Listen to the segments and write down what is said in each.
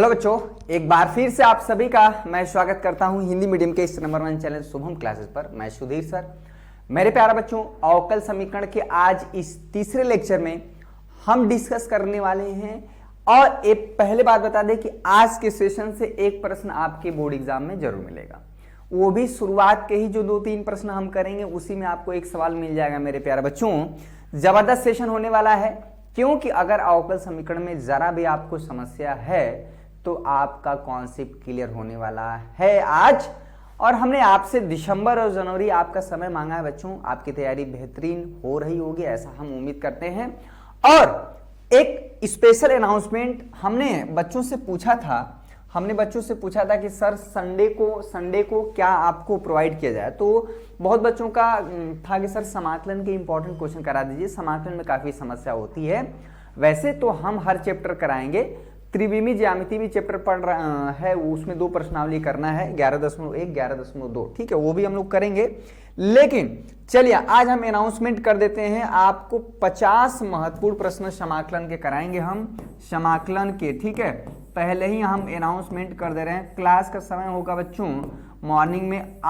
Hello बच्चों, एक बार फिर से आप सभी का मैं स्वागत करता हूं हिंदी मीडियम के इस नंबर 1 चैनल शुभम क्लासेस पर। मैं सुधीर सर। मेरे प्यारे बच्चों, अवकल समीकरण के आज इस तीसरे लेक्चर में हम डिस्कस करने वाले हैं। और एक पहले बात बता दें कि आज के सेशन से एक प्रश्न आपके बोर्ड एग्जाम में जरूर मिलेगा, वो भी शुरुआत के ही जो 2-3 प्रश्न हम करेंगे उसी में आपको एक सवाल मिल जाएगा। मेरे प्यारे बच्चों, जबरदस्त सेशन होने वाला है, क्योंकि अगर अवकल समीकरण में जरा भी आपको समस्या है तो आपका कॉन्सेप्ट क्लियर होने वाला है आज। और हमने आपसे दिसंबर और जनवरी आपका समय मांगा है बच्चों, आपकी तैयारी बेहतरीन हो रही होगी ऐसा हम उम्मीद करते हैं। और एक स्पेशल अनाउंसमेंट हमने बच्चों से पूछा था कि सर संडे को क्या आपको प्रोवाइड किया जाए। तो बहुत बच्चों का था कि सर समाकलन के इंपॉर्टेंट क्वेश्चन करा दीजिए, समाकलन में काफी समस्या होती है। वैसे तो हम हर चैप्टर कराएंगे, त्रिविमी ज्यामिति भी चैप्टर पढ़ रहा है, उसमें 2 प्रश्नावली करना है 11.1 11.2, ठीक है, वो भी हम लोग करेंगे। लेकिन चलिए आज हम अनाउंसमेंट कर देते हैं, आपको 50 महत्वपूर्ण प्रश्न समाकलन के कराएंगे हम, समाकलन के, ठीक है। पहले ही हम अनाउंसमेंट कर दे रहे हैं। क्लास का समय होगा बच्चों मॉर्निंग में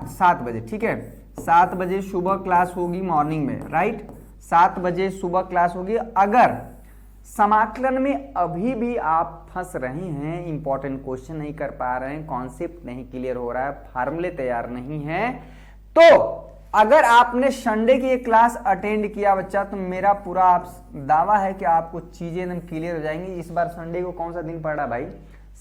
7 बजे, ठीक है। 7 बजे सुबह क्लास होगी मॉर्निंग में, राइट। 7 बजे सुबह क्लास होगी। अगर समाकलन में अभी भी आप फंस रहे हैं, इंपॉर्टेंट क्वेश्चन नहीं कर पा रहे हैं, कॉन्सेप्ट नहीं क्लियर हो रहा है, फार्मूले तैयार नहीं है, तो अगर आपने संडे की एक क्लास अटेंड किया बच्चा, तो मेरा पूरा आप दावा है कि आपको चीजें एकदम क्लियर हो जाएंगी। इस बार संडे को कौन सा दिन पड़ रहा है भाई?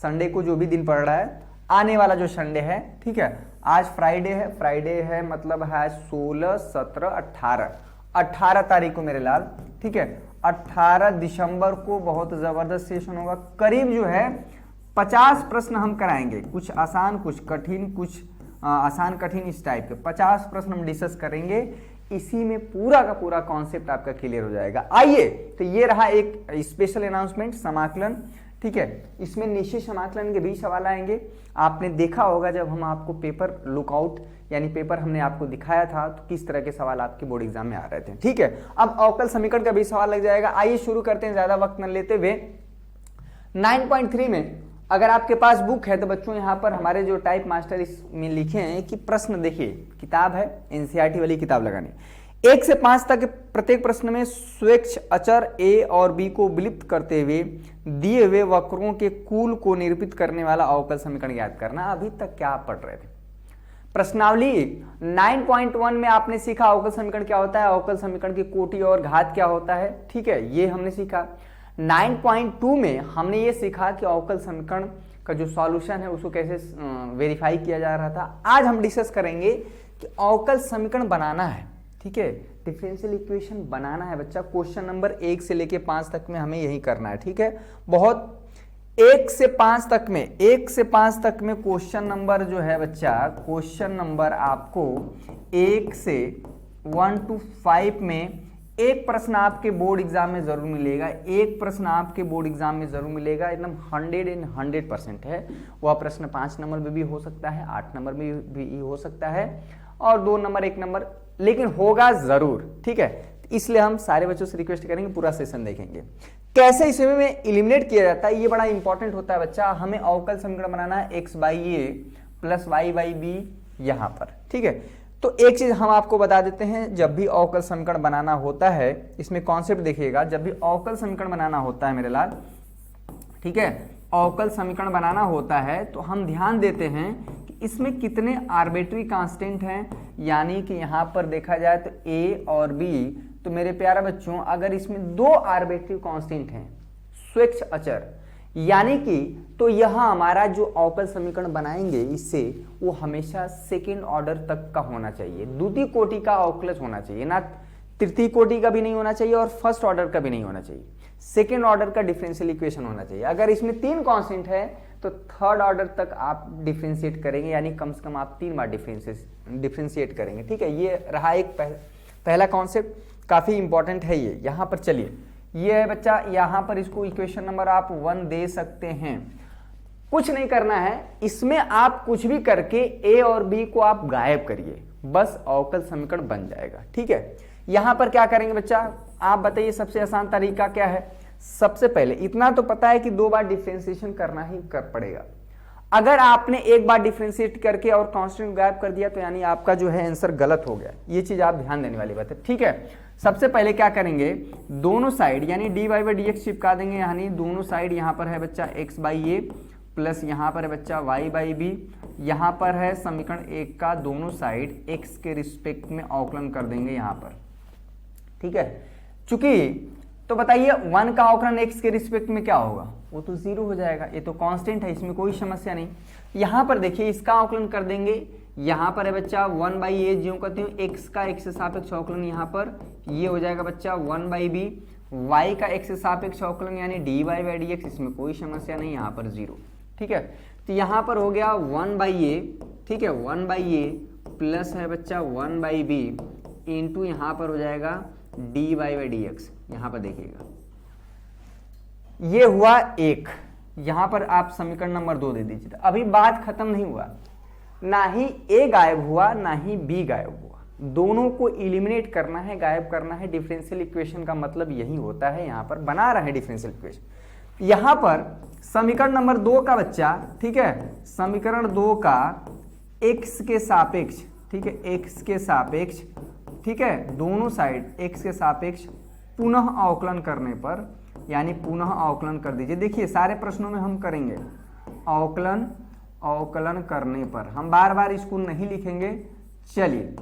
संडे को जो भी दिन पड़ रहा है, आने वाला जो संडे है, ठीक है। आज फ्राइडे है मतलब है 16, 17, 18 तारीख को मेरे लाल, ठीक है। 18 दिसंबर को बहुत जबरदस्त सेशन होगा। करीब जो है 50 प्रश्न हम कराएंगे, कुछ आसान कुछ कठिन, कुछ आसान कठिन इस टाइप के 50 प्रश्न हम डिस्कस करेंगे। इसी में पूरा का पूरा कॉन्सेप्ट आपका क्लियर हो जाएगा। आइए, तो ये रहा एक स्पेशल अनाउंसमेंट समाकलन, ठीक है। इसमें निश्चित समाकलन के भी सवाल आएंगे। आपने देखा होगा जब हम आपको पेपर लुकआउट यानी पेपर हमने आपको दिखाया था तो किस तरह के सवाल आपके बोर्ड एग्जाम में आ रहे थे, ठीक है। अब अवकल समीकरण का भी सवाल लग जाएगा। आइए शुरू करते हैं ज्यादा वक्त न लेते हुए। 9.3 में अगर आपके पास बुक है तो बच्चों यहाँ पर हमारे जो टाइप मास्टर इसमें लिखे हैं कि प्रश्न देखिए, किताब है एनसीईआरटी वाली किताब लगानी, 1 से 5 तक प्रत्येक प्रश्न में स्वच्छ अचर ए और बी को विलुप्त करते हुए दिए हुए वक्रों के कुल को निरूपित करने वाला अवकल समीकरण याद करना। अभी तक क्या आप पढ़ रहे थे? प्रश्नावली 9.1 में आपने सीखा अवकल समीकरण क्या होता है, अवकल समीकरण की कोटि और घात क्या होता है, ठीक है, ये हमने सीखा। 9.2 में हमने ये सीखा कि अवकल समीकरण का जो सॉल्यूशन है उसको कैसे वेरीफाई किया जा रहा था। आज हम डिस्कस करेंगे कि अवकल समीकरण बनाना है, ठीक है, डिफरेंशियल इक्वेशन बनाना है बच्चा। क्वेश्चन नंबर 1 से लेके 5 तक में हमें यही करना है, ठीक है। बहुत 1 से 5 तक में क्वेश्चन नंबर जो है बच्चा, क्वेश्चन नंबर आपको 1 से 1 to 5 में एक प्रश्न आपके बोर्ड एग्जाम में जरूर मिलेगा, एक प्रश्न आपके बोर्ड एग्जाम में जरूर मिलेगा, एकदम 100% है। वह प्रश्न 5 नंबर में भी हो सकता है, 8 नंबर में भी हो सकता है, और 2 नंबर 1 नंबर, लेकिन होगा जरूर, ठीक है। इसलिए हम सारे बच्चों से रिक्वेस्ट करेंगे पूरा सेशन देखेंगे। कैसे इसे में एलिमिनेट किया जाता है ये बड़ा इंपॉर्टेंट होता है बच्चा। हमें अवकल समीकरण बनाना है x/a प्लस y/b यहां पर, ठीक है। तो एक चीज हम आपको बता देते हैं, जब भी अवकल समीकरण बनाना होता है, इसमें कॉन्सेप्ट देखिएगा, जब भी अवकल समीकरण बनाना होता है मेरे लाल, ठीक है, अवकल समीकरण बनाना होता है तो हम ध्यान देते हैं कि इसमें कितने आर्बिट्री कांस्टेंट हैं। यानी कि यहां पर देखा जाए तो a और b, तो मेरे प्यारे बच्चों अगर इसमें 2 आर्बिट्री कांस्टेंट हैं, स्वच्छ अचर, यानी कि तो यहां हमारा जो अवकल समीकरण बनाएंगे इससे वो हमेशा सेकेंड ऑर्डर तक का होना चाहिए, द्वितीय कोटि का अवकलज होना चाहिए, ना तृतीय कोटि का भी नहीं होना चाहिए और फर्स्ट ऑर्डर का भी नहीं होना चाहिए, सेकेंड ऑर्डर का डिफरेंशियल इक्वेशन होना चाहिए। अगर इसमें 3 कांस्टेंट है तो थर्ड ऑर्डर तक आप डिफरेंशिएट करेंगे, यानी कम से कम आप 3 बार डिफरेंशिएट करेंगे, ठीक है। ये रहा एक पहला कॉन्सेप्ट, काफी इंपॉर्टेंट है ये। यहां पर चलिए, ये है बच्चा, यहां पर इसको इक्वेशन नंबर आप 1 दे सकते हैं। कुछ नहीं करना है इसमें, आप कुछ भी करके a और b को आप गायब करिए, बस अवकल समीकरण बन जाएगा, ठीक है। यहां पर क्या करेंगे बच्चा, आप बताइए सबसे आसान तरीका क्या है? सबसे पहले इतना तो पता है कि 2 बार डिफरेंशिएशन करना ही पड़ेगा। अगर आपने एक बार डिफरेंशिएट करके और कांस्टेंट गायब कर दिया तो यानी आपका जो है आंसर गलत हो गया। ये चीज आप ध्यान देने वाली बात है, ठीक है। सबसे पहले क्या करेंगे, दोनों साइड यानी dy बाई डी एक्स चिपका देंगे, यानी दोनों साइड यहाँ पर है बच्चा x बाई ए प्लस यहाँ पर है बच्चा y बाई बी। यहाँ पर है समीकरण 1 का दोनों साइड x के रिस्पेक्ट में अवकलन कर देंगे यहाँ पर, ठीक है। चूंकि तो बताइए 1 का अवकलन x के रिस्पेक्ट में क्या होगा, वो तो 0 हो जाएगा, ये तो कांस्टेंट है, इसमें कोई समस्या नहीं। यहाँ पर देखिए इसका अवकलन कर देंगे, यहाँ पर है बच्चा 1 बाई ए, ज्यों कहते हैं x का x से सापेक्ष अवकलन, यहाँ पर ये हो जाएगा बच्चा 1 बाई बी, y का x से सापेक्ष अवकलन यानी dy बाई डी एक्स, इसमें कोई समस्या नहीं, यहाँ पर 0, ठीक है। तो यहाँ पर हो गया 1 बाई ए, ठीक है, 1 बाई ए प्लस है बच्चा 1 बाई बी इंटू यहाँ पर हो जाएगा dy बाई डी एक्स। यहाँ पर देखिएगा ये हुआ 1, यहाँ पर आप समीकरण नंबर 2 दे दीजिए। अभी बात खत्म नहीं हुआ, ना ही a गायब हुआ ना ही b गायब हुआ, दोनों को एलिमिनेट करना है, गायब करना है। डिफरेंशियल इक्वेशन का मतलब यही होता है, यहाँ पर बना रहे हैं डिफरेंशियल इक्वेशन। यहाँ पर समीकरण नंबर 2 का बच्चा, ठीक है, समीकरण 2 का x के सापेक्ष, ठीक है, x के सापेक्ष, ठीक है, दोनों साइड x के सापेक्ष पुनः अवकलन करने पर, यानी पुनः अवकलन कर दीजिए। देखिए सारे प्रश्नों में हम करेंगे अवकलन करने पर, हम बार बार इसको नहीं लिखेंगे। चलिए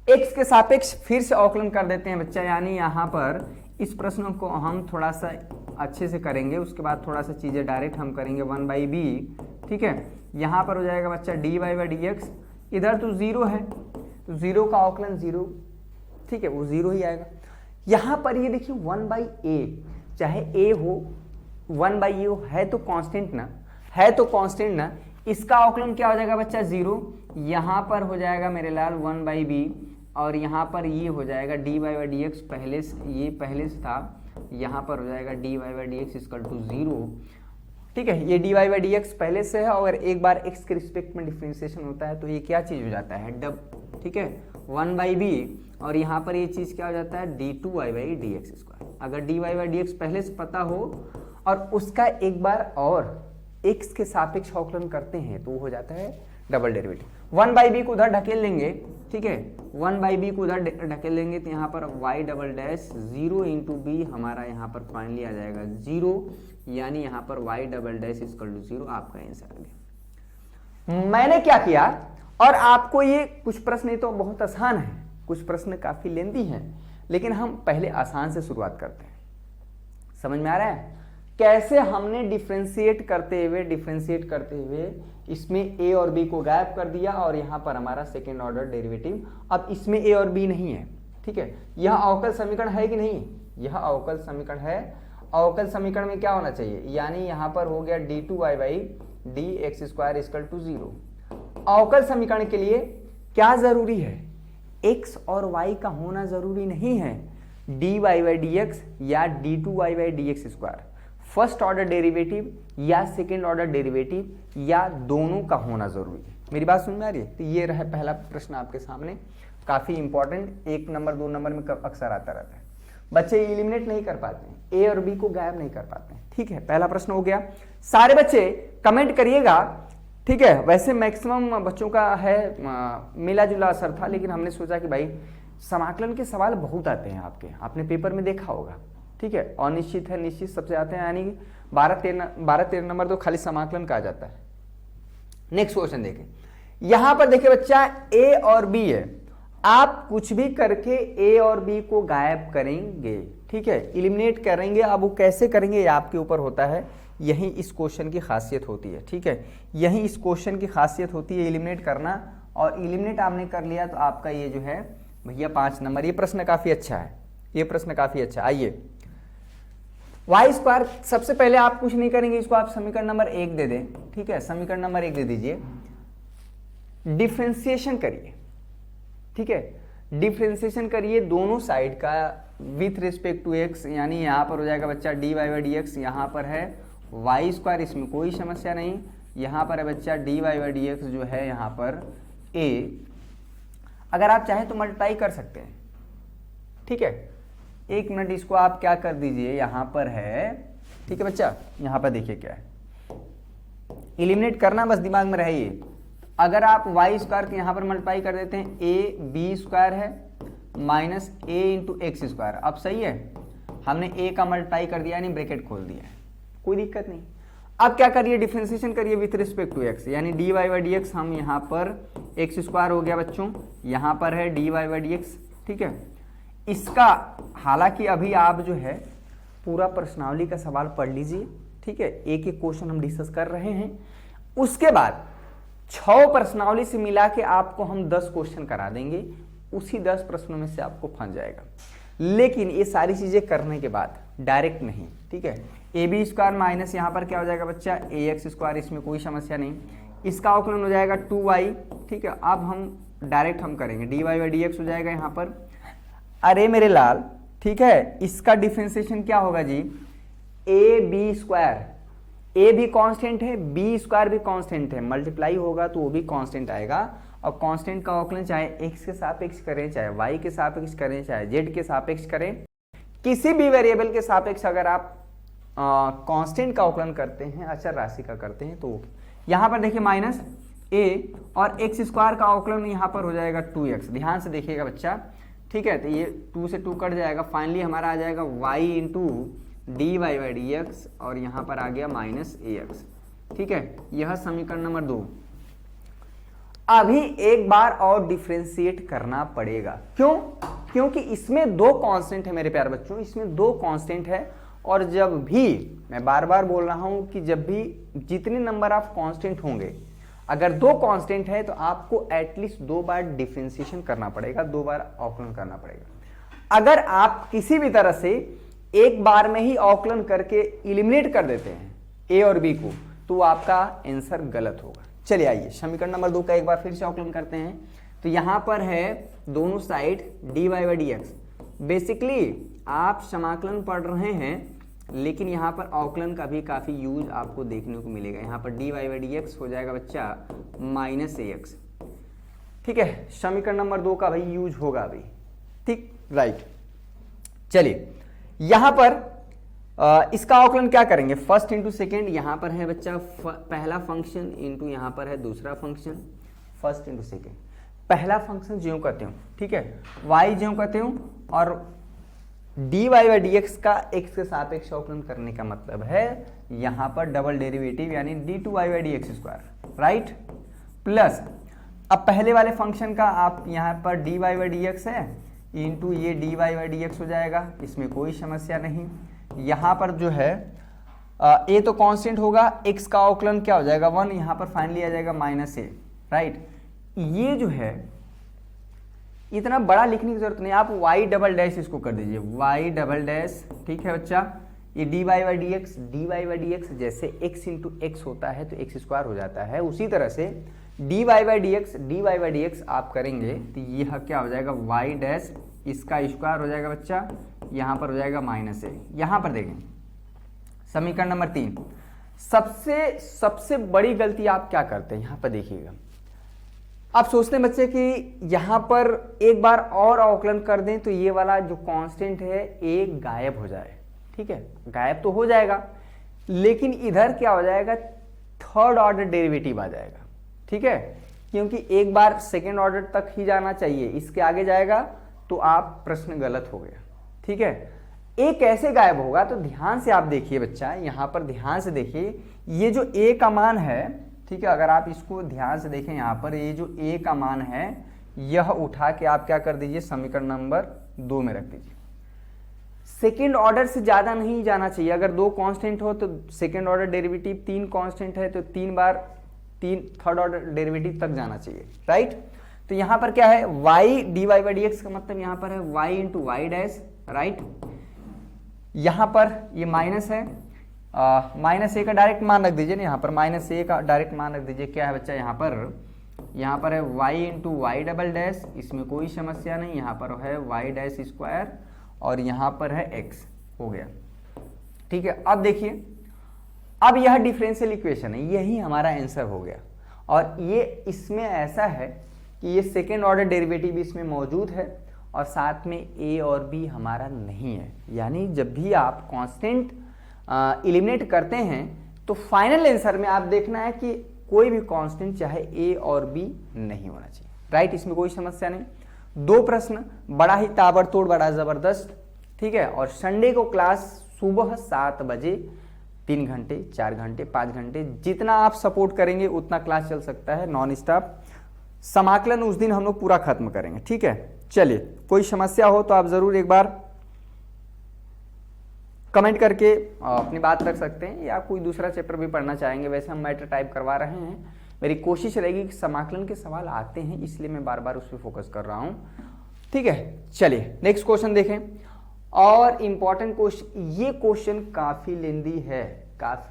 x के सापेक्ष फिर से अवकलन कर देते हैं बच्चा, यानी यहाँ पर इस प्रश्न को हम थोड़ा सा अच्छे से करेंगे, उसके बाद थोड़ा सा चीजें डायरेक्ट हम करेंगे। 1 बाई बी, ठीक है, यहाँ पर हो जाएगा बच्चा dy बाई डी एक्स, इधर तो 0 है तो 0 का अवकलन 0, ठीक है, वो 0 ही आएगा। यहाँ पर ये देखिए 1 बाई ए, चाहे a हो 1 बाई ए हो, है तो कांस्टेंट ना, है तो कांस्टेंट ना, इसका अवकलन क्या हो जाएगा बच्चा 0। यहाँ पर हो जाएगा मेरे लाल 1 बाई बी और यहाँ पर ये हो जाएगा dy बाई डी एक्स, पहले से ये पहले से था, यहाँ पर हो जाएगा dy by D X equal to 0, ठीक है। ये dy बाई डी एक्स पहले से है और एक बार x के रिस्पेक्ट में डिफरेंशिएशन होता है तो ये क्या चीज हो जाता है, डब, ठीक है, 1 बाई बी और यहाँ पर ये चीज क्या हो जाता है d2y by D x square. अगर dy बाई डी एक्स पहले से पता हो और उसका एक बार और x के सापेक्ष अवकलन करते हैं तो हो जाता है डबल डेरिवेटिव। 1 बाई बी को उधर ढकेल लेंगे, ठीक है, 1 बाई बी को उधर ढकेल लेंगे तो यहाँ पर y double dash 0 into B हमारा यहाँ पर फाइनली आ जाएगा 0, यानी यहाँ पर y double dash equal to 0, आपका आंसर आ गया। मैंने क्या किया, और आपको ये कुछ प्रश्न ये तो बहुत आसान है, कुछ प्रश्न काफी लेंदी हैं, लेकिन हम पहले आसान से शुरुआत करते हैं। समझ में आ रहा है कैसे हमने डिफरेंशिएट करते हुए इसमें a और b को गायब कर दिया और यहाँ पर हमारा सेकेंड ऑर्डर डेरिवेटिव। अब इसमें a और b नहीं है, ठीक है, यह अवकल समीकरण है कि नहीं, यह अवकल समीकरण है। अवकल समीकरण में क्या होना चाहिए, यानी यहाँ पर हो गया d2y by D x square equal to 0। अवकल समीकरण के लिए क्या जरूरी है, x और y का होना जरूरी नहीं है, dy बाई डी एक्स या d2y by D x square, first order derivative या सेकेंड ऑर्डर डेरिवेटिव या दोनों का होना जरूरी है। मेरी बात समझ में आ रही है। तो ये रहा पहला प्रश्न आपके सामने, काफी इंपॉर्टेंट, 1 नंबर 2 नंबर में अक्सर आता रहता है। बच्चे एलिमिनेट नहीं कर पाते हैं, ए और बी को गायब नहीं कर पाते हैं, ठीक है। पहला प्रश्न हो गया। सारे बच्चे कमेंट करिएगा, ठीक है। वैसे मैक्सिमम बच्चों का है मिला जुला असर था, लेकिन हमने सोचा कि भाई समाकलन के सवाल बहुत आते हैं आपने पेपर में देखा होगा, ठीक है। अनिश्चित है, निश्चित सबसे आते हैं, यानी 12-13 नंबर तो खाली समाकलन का आ जाता है। नेक्स्ट क्वेश्चन देखें, यहां पर देखिए बच्चा ए और बी है, आप कुछ भी करके ए और बी को गायब करेंगे, ठीक है, एलिमिनेट करेंगे। अब वो कैसे करेंगे ये आपके ऊपर होता है, यही इस क्वेश्चन की खासियत होती है, ठीक है, यही इस क्वेश्चन की खासियत होती है एलिमिनेट करना। और एलिमिनेट आपने कर लिया तो आपका ये जो है भैया 5 नंबर। ये प्रश्न काफी अच्छा है, ये प्रश्न काफी अच्छा। आइए वाई स्क्वायर, सबसे पहले आप कुछ नहीं करेंगे, इसको आप समीकरण नंबर 1 दे दें, ठीक है, समीकरण नंबर 1 दे दीजिए, डिफरेंशिएशन करिए, ठीक है, डिफरेंशिएशन करिए दोनों साइड का विथ रिस्पेक्ट टू एक्स, यानी यहाँ पर हो जाएगा बच्चा D Y by D X, यहाँ पर है वाई स्क्वायर, इसमें कोई समस्या नहीं, यहाँ पर है बच्चा D Y by D X जो है यहाँ पर ए। अगर आप चाहें तो मल्टीप्लाई कर सकते हैं, ठीक है, एक मिनट, इसको आप क्या कर दीजिए, यहां पर है, ठीक है बच्चा, यहां पर देखिए क्या है, एलिमिनेट करना बस दिमाग में रहे ये। अगर आप वाई स्क्वायर के यहां पर मल्टीप्लाई कर देते हैं, ए बी स्क्वायर है माइनस ए इंटू एक्स स्क्वायर। अब सही है, हमने ए का मल्टीप्लाई कर दिया यानी ब्रैकेट खोल दिया है, कोई दिक्कत नहीं। अब क्या करिए, डिफरेंशिएशन करिए विथ रिस्पेक्ट टू एक्स, यानी d Y by D x, हम यहाँ पर एक्स स्क्वायर हो गया बच्चों, यहाँ पर है d Y by D x, ठीक है। इसका हालांकि अभी आप जो है पूरा प्रश्नावली का सवाल पढ़ लीजिए, ठीक है, एक एक क्वेश्चन हम डिस्कस कर रहे हैं। उसके बाद 6 प्रश्नावली से मिला के आपको हम 10 क्वेश्चन करा देंगे, उसी 10 प्रश्नों में से आपको फंस जाएगा। लेकिन ये सारी चीजें करने के बाद डायरेक्ट नहीं, ठीक है, ए बी स्क्वायर माइनस यहाँ पर क्या हो जाएगा बच्चा, ए एक्स स्क्वायर, इसमें कोई समस्या नहीं, इसका अवकलन हो जाएगा 2y, ठीक है। अब हम डायरेक्ट हम करेंगे, d Y by D x हो जाएगा यहाँ पर, अरे मेरे लाल, ठीक है, इसका डिफरेंशिएशन क्या होगा जी, ए बी स्क्वायर, ए भी कांस्टेंट है, बी स्क्वायर भी कांस्टेंट है, मल्टीप्लाई होगा तो वो भी कांस्टेंट आएगा। और कांस्टेंट का अवकलन चाहे x के सापेक्ष करें, चाहे y के सापेक्ष करें, चाहे z के सापेक्ष करें, किसी भी वेरिएबल के सापेक्ष अगर आप कांस्टेंट का अवकलन करते हैं, अचर राशि का करते हैं, तो यहां पर देखिए माइनस ए और एक्स स्क्वायर का अवकलन यहां पर हो जाएगा 2x। ध्यान से देखिएगा बच्चा, ठीक है, तो ये 2 से 2 कट जाएगा, फाइनली हमारा आ जाएगा y into d Y by D x, और यहां पर आ गया माइनस ए एक्स, ठीक है। यह समीकरण नंबर 2। अभी एक बार और डिफरेंशिएट करना पड़ेगा, क्यों? क्योंकि इसमें 2 कांस्टेंट है मेरे प्यारे बच्चों, इसमें 2 कांस्टेंट है। और जब भी, मैं बार बार बोल रहा हूं कि जब भी जितने नंबर ऑफ कांस्टेंट होंगे, अगर 2 कांस्टेंट है तो आपको एटलीस्ट 2 बार डिफरेंशिएशन करना पड़ेगा, 2 बार अवकलन करना पड़ेगा। अगर आप किसी भी तरह से एक बार में ही अवकलन करके इलिमिनेट कर देते हैं ए और बी को, तो आपका आंसर गलत होगा। चलिए आइए समीकरण नंबर 2 का एक बार फिर से अवकलन करते हैं। तो यहां पर है दोनों side d Y by D x. Basically आप समाकलन पढ़ रहे हैं, लेकिन यहां पर अवकलन का भी काफी यूज आपको देखने को मिलेगा। यहां पर d Y by D x हो जाएगा बच्चा माइनस ए एक्स, ठीक है। समीकरण नंबर 2 का भाई यूज होगा अभी, ठीक, राइट। चलिए यहां पर इसका अवकलन क्या करेंगे, फर्स्ट इंटू सेकेंड, यहां पर है बच्चा पहला फंक्शन इंटू यहां पर है दूसरा फंक्शन, फर्स्ट इंटू सेकेंड। पहला फंक्शन ज्यों करते हूं, ठीक है, y ज्यों करते हूं, और d Y by D x का x के सापेक्ष अवकलन करने का मतलब है यहां पर डबल डेरिवेटिव यानी d two y by D x square, right. Plus अब पहले वाले फंक्शन का आप यहां पर d Y by D x है इंटू ये d Y by D x हो जाएगा, इसमें कोई समस्या नहीं। यहां पर जो है ए तो कांस्टेंट होगा, x का अवकलन क्या हो जाएगा 1, यहां पर फाइनली आ जाएगा माइनस ए, राइट। ये जो है इतना बड़ा लिखने की जरूरत नहीं, आप y डबल डैश इसको कर दीजिए, y डबल डैश, ठीक है बच्चा। ये d Y by D x जैसे x इंटू एक्स होता है तो एक्स स्क्वायर हो जाता है, उसी तरह से d Y by D x आप करेंगे तो यह क्या हो जाएगा y डैश, इसका स्क्वायर हो जाएगा बच्चा, यहां पर हो जाएगा माइनस ए। यहां पर देखें समीकरण नंबर 3, सबसे बड़ी गलती आप क्या करते हैं, यहां पर देखिएगा, आप सोचते हैं बच्चे कि यहां पर एक बार और अवकलन कर दें तो ये वाला जो कांस्टेंट है ए गायब हो जाए, ठीक है, गायब तो हो जाएगा, लेकिन इधर क्या हो जाएगा, थर्ड ऑर्डर डेरिवेटिव आ जाएगा, ठीक है, क्योंकि एक बार सेकेंड ऑर्डर तक ही जाना चाहिए, इसके आगे जाएगा तो आप प्रश्न गलत हो गया, ठीक है। ए कैसे गायब होगा, तो ध्यान से आप देखिए बच्चा, यहां पर ध्यान से देखिए, ये जो ए का मान है, ठीक है, अगर आप इसको ध्यान से देखें, यहां पर ये जो ए का मान है यह उठा के आप क्या कर दीजिए, समीकरण नंबर 2 में रख दीजिए। सेकेंड ऑर्डर से ज्यादा नहीं जाना चाहिए, अगर 2 कांस्टेंट हो तो सेकेंड ऑर्डर डेरिवेटिव, 3 कांस्टेंट है तो 3 बार 3 थर्ड ऑर्डर डेरिवेटिव तक जाना चाहिए, राइट। तो यहां पर क्या है, y d Y by D x का मतलब यहां पर है y into y dash, right. यहां पर ये माइनस है, माइनस ए का डायरेक्ट मान रख दीजिए ना, यहाँ पर माइनस ए का डायरेक्ट मान रख दीजिए, क्या है बच्चा, यहाँ पर है y into y double dash, इसमें कोई समस्या नहीं, यहाँ पर है y डैश स्क्वायर और यहाँ पर है x, हो गया, ठीक है। अब देखिए, अब यह डिफरेंशियल इक्वेशन है, यही हमारा आंसर हो गया। और ये इसमें ऐसा है कि ये सेकेंड ऑर्डर डेरिवेटिव इसमें मौजूद है और साथ में ए और बी हमारा नहीं है। यानी जब भी आप कांस्टेंट एलिमिनेट करते हैं तो फाइनल आंसर में आप देखना है कि कोई भी कांस्टेंट चाहे ए और बी नहीं होना चाहिए, राइट। इसमें कोई समस्या नहीं। 2 प्रश्न बड़ा ही ताबड़तोड़, बड़ा जबरदस्त, ठीक है। और संडे को क्लास सुबह 7 बजे 3 घंटे, 4 घंटे, 5 घंटे, जितना आप सपोर्ट करेंगे उतना क्लास चल सकता है नॉन स्टॉप। समाकलन उस दिन हम लोग पूरा खत्म करेंगे, ठीक है। चलिए, कोई समस्या हो तो आप जरूर एक बार कमेंट करके अपनी बात रख सकते हैं, या कोई दूसरा चैप्टर भी पढ़ना चाहेंगे। वैसे हम मैटर टाइप करवा रहे हैं, मेरी कोशिश रहेगी कि समाकलन के सवाल आते हैं, इसलिए मैं बार बार उस पर फोकस कर रहा हूं, ठीक है। चलिए नेक्स्ट क्वेश्चन देखें। और इंपॉर्टेंट क्वेश्चन, ये क्वेश्चन काफी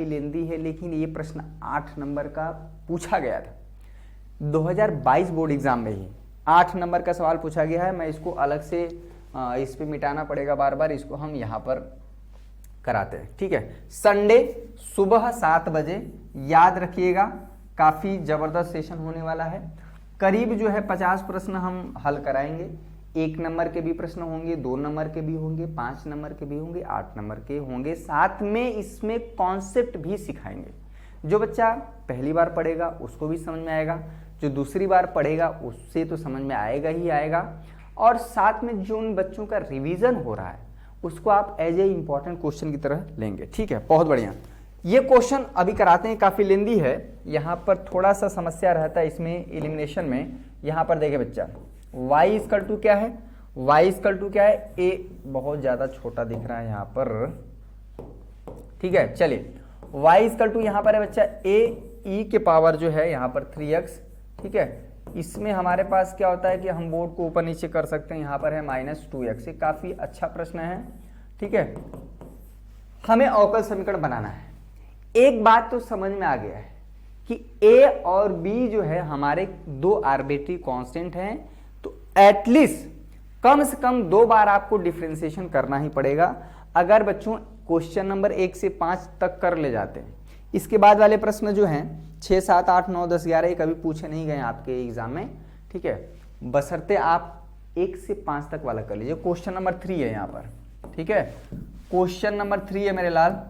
लेंदी है, लेकिन ये प्रश्न 8 नंबर का पूछा गया था 2022 बोर्ड एग्जाम में ही। 8 नंबर का सवाल पूछा गया है। मैं इसको अलग से इस पे मिटाना पड़ेगा बार बार, इसको हम यहाँ पर कराते हैं, ठीक है। संडे सुबह 7 बजे, याद रखिएगा, काफी जबरदस्त सेशन होने वाला है। करीब जो है 50 प्रश्न हम हल कराएंगे। 1 नंबर के भी प्रश्न होंगे, 2 नंबर के भी होंगे, 5 नंबर के भी होंगे, 8 नंबर के होंगे। साथ में इसमें कॉन्सेप्ट भी सिखाएंगे। जो बच्चा पहली बार पढ़ेगा उसको भी समझ में आएगा, जो दूसरी बार पढ़ेगा उससे तो समझ में आएगा ही आएगा, और साथ में जो उन बच्चों का रिवीजन हो रहा है उसको आप एज ए इंपॉर्टेंट क्वेश्चन की तरह लेंगे, ठीक है। बहुत बढ़िया। ये क्वेश्चन अभी कराते हैं, काफी लेंदी है। यहाँ पर थोड़ा सा समस्या रहता है इसमें एलिमिनेशन में। यहाँ पर देखे बच्चा, y इक्वल टू क्या है, y इक्वल टू क्या है, a बहुत ज्यादा छोटा दिख रहा है यहाँ पर, ठीक है। चलिए, y इक्वल टू यहाँ पर है बच्चा a e के पावर जो है यहाँ पर 3x, ठीक है। इसमें हमारे पास क्या होता है कि हम बोर्ड को ऊपर नीचे कर सकते हैं। यहाँ पर है -2x। ये काफी अच्छा प्रश्न है, ठीक है। हमें अवकल समीकरण बनाना है। एक बात तो समझ में आ गया है कि a और b जो है हमारे 2 आर्बिट्री कांस्टेंट हैं, तो एटलीस्ट कम से कम 2 बार आपको डिफरेंशिएशन करना ही पड़ेगा अगर बच्चों क्वेश्चन नंबर 1 से 5 तक कर ले जाते हैं। इसके बाद वाले प्रश्न जो हैं 6, 7, 8, 9, 10, 11 ये कभी पूछे नहीं गए आपके एग्जाम में, ठीक है। बशर्ते आप 1 से 5 तक वाला कर लीजिए। क्वेश्चन नंबर 3 है यहाँ पर, ठीक है। क्वेश्चन नंबर 3 है मेरे लाल।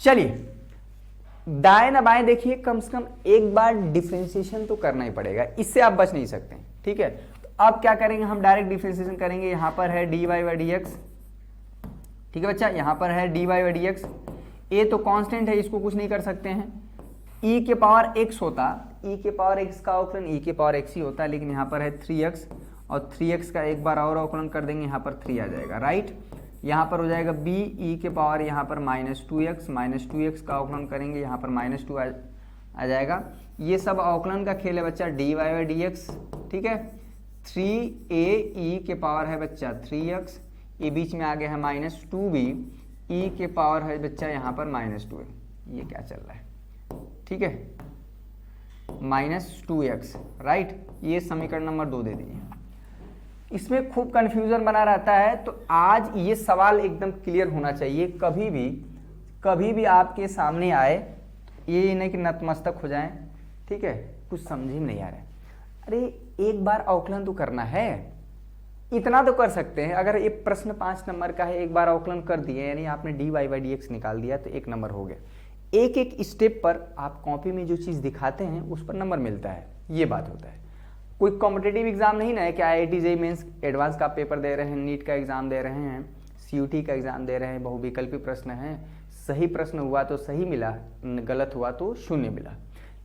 चलिए, दाएं ना बाएं देखिए, कम से कम एक बार डिफरेंशिएशन तो करना ही पड़ेगा, इससे आप बच नहीं सकते, ठीक है। तो अब क्या करेंगे, हम डायरेक्ट डिफरेंशिएशन करेंगे। यहां पर है dy बाई dx, ठीक है बच्चा। यहां पर है dy बाई dx, a तो कांस्टेंट है, इसको कुछ नहीं कर सकते हैं। e के पावर x होता, e के पावर x का अवकलन e के पावर x ही होता है, लेकिन यहाँ पर है 3x, और 3x का एक बार और अवकलन कर देंगे, यहाँ पर 3 आ जाएगा, राइट। यहाँ पर हो जाएगा b e के पावर यहाँ पर -2x का अवकलन करेंगे, यहाँ पर -2 आ जाएगा। ये सब अवकलन का खेल है बच्चा, dy बाई dx, ठीक है। 3a e के पावर है बच्चा 3x, ये बीच में आ गया है -2b, e के पावर है बच्चा यहाँ पर -2, ये क्या चल रहा है, ठीक है, -2x, राइट। ये समीकरण नंबर 2 दे दीजिए। इसमें खूब कंफ्यूजन बना रहता है, तो आज ये सवाल एकदम क्लियर होना चाहिए। कभी भी आपके सामने आए, ये नहीं कि नतमस्तक हो जाए, ठीक है। कुछ समझ ही नहीं आ रहा है, अरे एक बार अवकलन तो करना है, इतना तो कर सकते हैं। अगर ये प्रश्न 5 नंबर का है, एक बार अवकलन कर दिए, यानी आपने dy बाई dx निकाल दिया, तो 1 नंबर हो गया। एक एक स्टेप पर आप कॉपी में जो चीज़ दिखाते हैं उस पर नंबर मिलता है, ये बात होता है। कोई कॉम्पिटिटिव एग्जाम नहीं ना है कि IIT JEE मेंस एडवांस का पेपर दे रहे हैं, नीट का एग्जाम दे रहे हैं, CUT का एग्जाम दे रहे हैं, बहुविकल्पी प्रश्न है, सही प्रश्न हुआ तो सही मिला, गलत हुआ तो 0 मिला।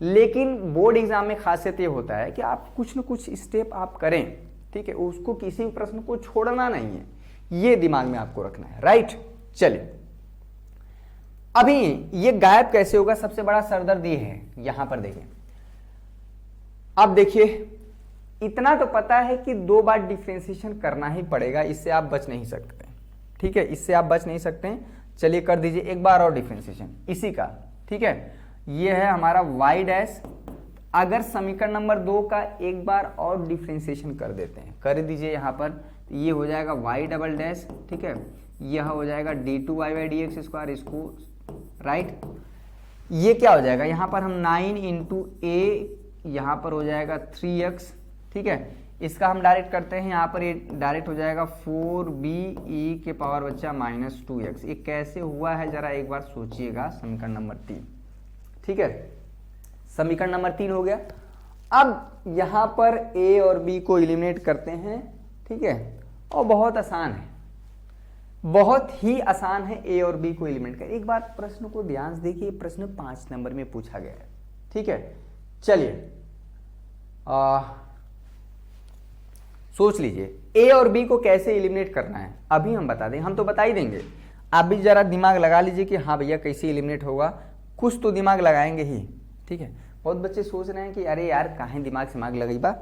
लेकिन बोर्ड एग्जाम में खासियत ये होता है कि आप कुछ न कुछ स्टेप आप करें, ठीक है, उसको किसी भी प्रश्न को छोड़ना नहीं है, ये दिमाग में आपको रखना है, राइट। चलिए, अभी ये गायब कैसे होगा, सबसे बड़ा सरदर्द ये है। यहां पर देखिए, अब देखिए, इतना तो पता है कि 2 बार डिफरेंशिएशन करना ही पड़ेगा, इससे आप बच नहीं सकते, ठीक है, इससे आप बच नहीं सकते। चलिए कर दीजिए एक बार और डिफरेंशिएशन इसी का, ठीक है। ये है हमारा y डैश। अगर समीकरण नंबर 2 का एक बार और डिफरेंशिएशन कर देते हैं, कर दीजिए यहाँ पर, तो ये हो जाएगा y डबल डैश, ठीक है। यह हो जाएगा d2y बाई dx स्क्वायर, इसको राइट। ये क्या हो जाएगा, यहाँ पर हम 9 इंटू a, यहाँ पर हो जाएगा 3x, ठीक है। इसका हम डायरेक्ट करते हैं, यहाँ पर ये डायरेक्ट हो जाएगा 4b के पावर बच्चा -2x। ये कैसे हुआ है जरा एक बार सोचिएगा। समीकरण नंबर 3, ठीक है, समीकरण नंबर 3 हो गया। अब यहाँ पर a और b को एलिमिनेट करते हैं, ठीक है, और बहुत आसान है, बहुत ही आसान है a और b को एलिमिनेट कर। एक बार प्रश्न को ध्यान से देखिए, प्रश्न 5 नंबर में पूछा गया है, ठीक है। चलिए सोच लीजिए a और b को कैसे एलिमिनेट करना है, अभी हम बता दें, हम तो बता ही देंगे, आप भी जरा दिमाग लगा लीजिए कि हाँ भैया कैसे एलिमिनेट होगा, कुछ तो दिमाग लगाएंगे ही, ठीक है। बहुत बच्चे सोच रहे हैं कि अरे यार काहे दिमाग लगेगा,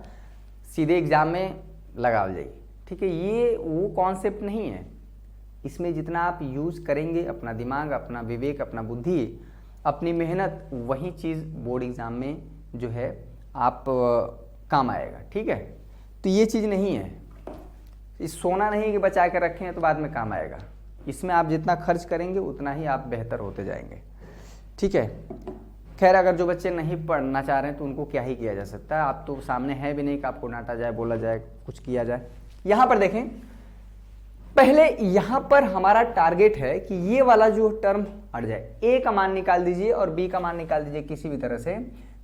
सीधे एग्जाम में लगाओ जाइए, ठीक है। ये वो कॉन्सेप्ट नहीं है, इसमें जितना आप यूज करेंगे अपना दिमाग, अपना विवेक, अपना बुद्धि, अपनी मेहनत, वही चीज़ बोर्ड एग्जाम में जो है आप काम आएगा, ठीक है। तो ये चीज़ नहीं है, इस सोना नहीं कि बचा कर रखें तो बाद में काम आएगा, इसमें आप जितना खर्च करेंगे उतना ही आप बेहतर होते जाएंगे, ठीक है। खैर अगर जो बच्चे नहीं पढ़ना चाह रहे हैं तो उनको क्या ही किया जा सकता है, आप तो सामने है भी नहीं कि आपको डांटा जाए, बोला जाए, कुछ किया जाए। यहाँ पर देखें, पहले यहाँ पर हमारा टारगेट है कि ये वाला जो टर्म हट जाए, a का मान निकाल दीजिए और b का मान निकाल दीजिए किसी भी तरह से।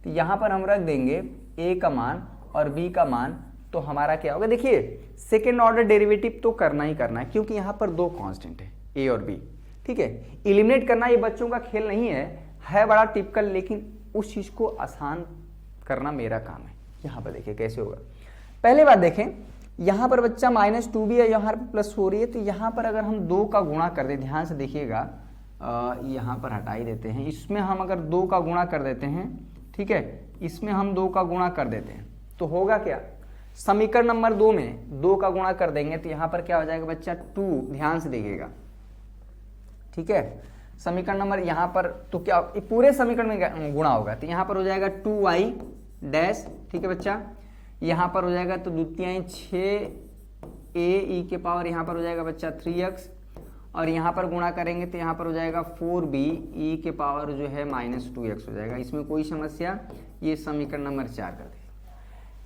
तो यहाँ पर हम रख देंगे a का मान और b का मान, तो हमारा क्या होगा, देखिए सेकेंड ऑर्डर डेरिवेटिव तो करना ही करना है क्योंकि यहाँ पर दो कांस्टेंट है a और b, ठीक है। एलिमिनेट करना ये बच्चों का खेल नहीं है बड़ा टिपिकल, लेकिन उस चीज को आसान करना मेरा काम है। यहाँ पर देखिए कैसे होगा। पहले बात देखें, यहाँ पर बच्चा -2b है, यहाँ पर +4 है, तो यहाँ पर अगर हम 2 का गुणा कर दें, ध्यान से देखिएगा, यहाँ पर हटा ही देते हैं, इसमें हम अगर 2 का गुणा कर देते हैं, ठीक है, इसमें हम 2 का गुणा कर देते हैं तो होगा क्या, समीकरण नंबर 2 में 2 का गुणा कर देंगे तो यहाँ पर क्या हो जाएगा बच्चा 2, ध्यान से देखिएगा, ठीक है। समीकरण नंबर यहाँ पर तो क्या पूरे समीकरण में गुणा होगा, तो यहाँ पर हो जाएगा 2y डैश, ठीक है बच्चा, यहाँ पर हो जाएगा तो द्वितीय 6a e के पावर, यहाँ पर हो जाएगा बच्चा 3x, और यहाँ पर गुणा करेंगे तो यहाँ पर हो जाएगा 4b e के पावर जो है -2x हो जाएगा। इसमें कोई समस्या, ये समीकरण नंबर 4 कर दे।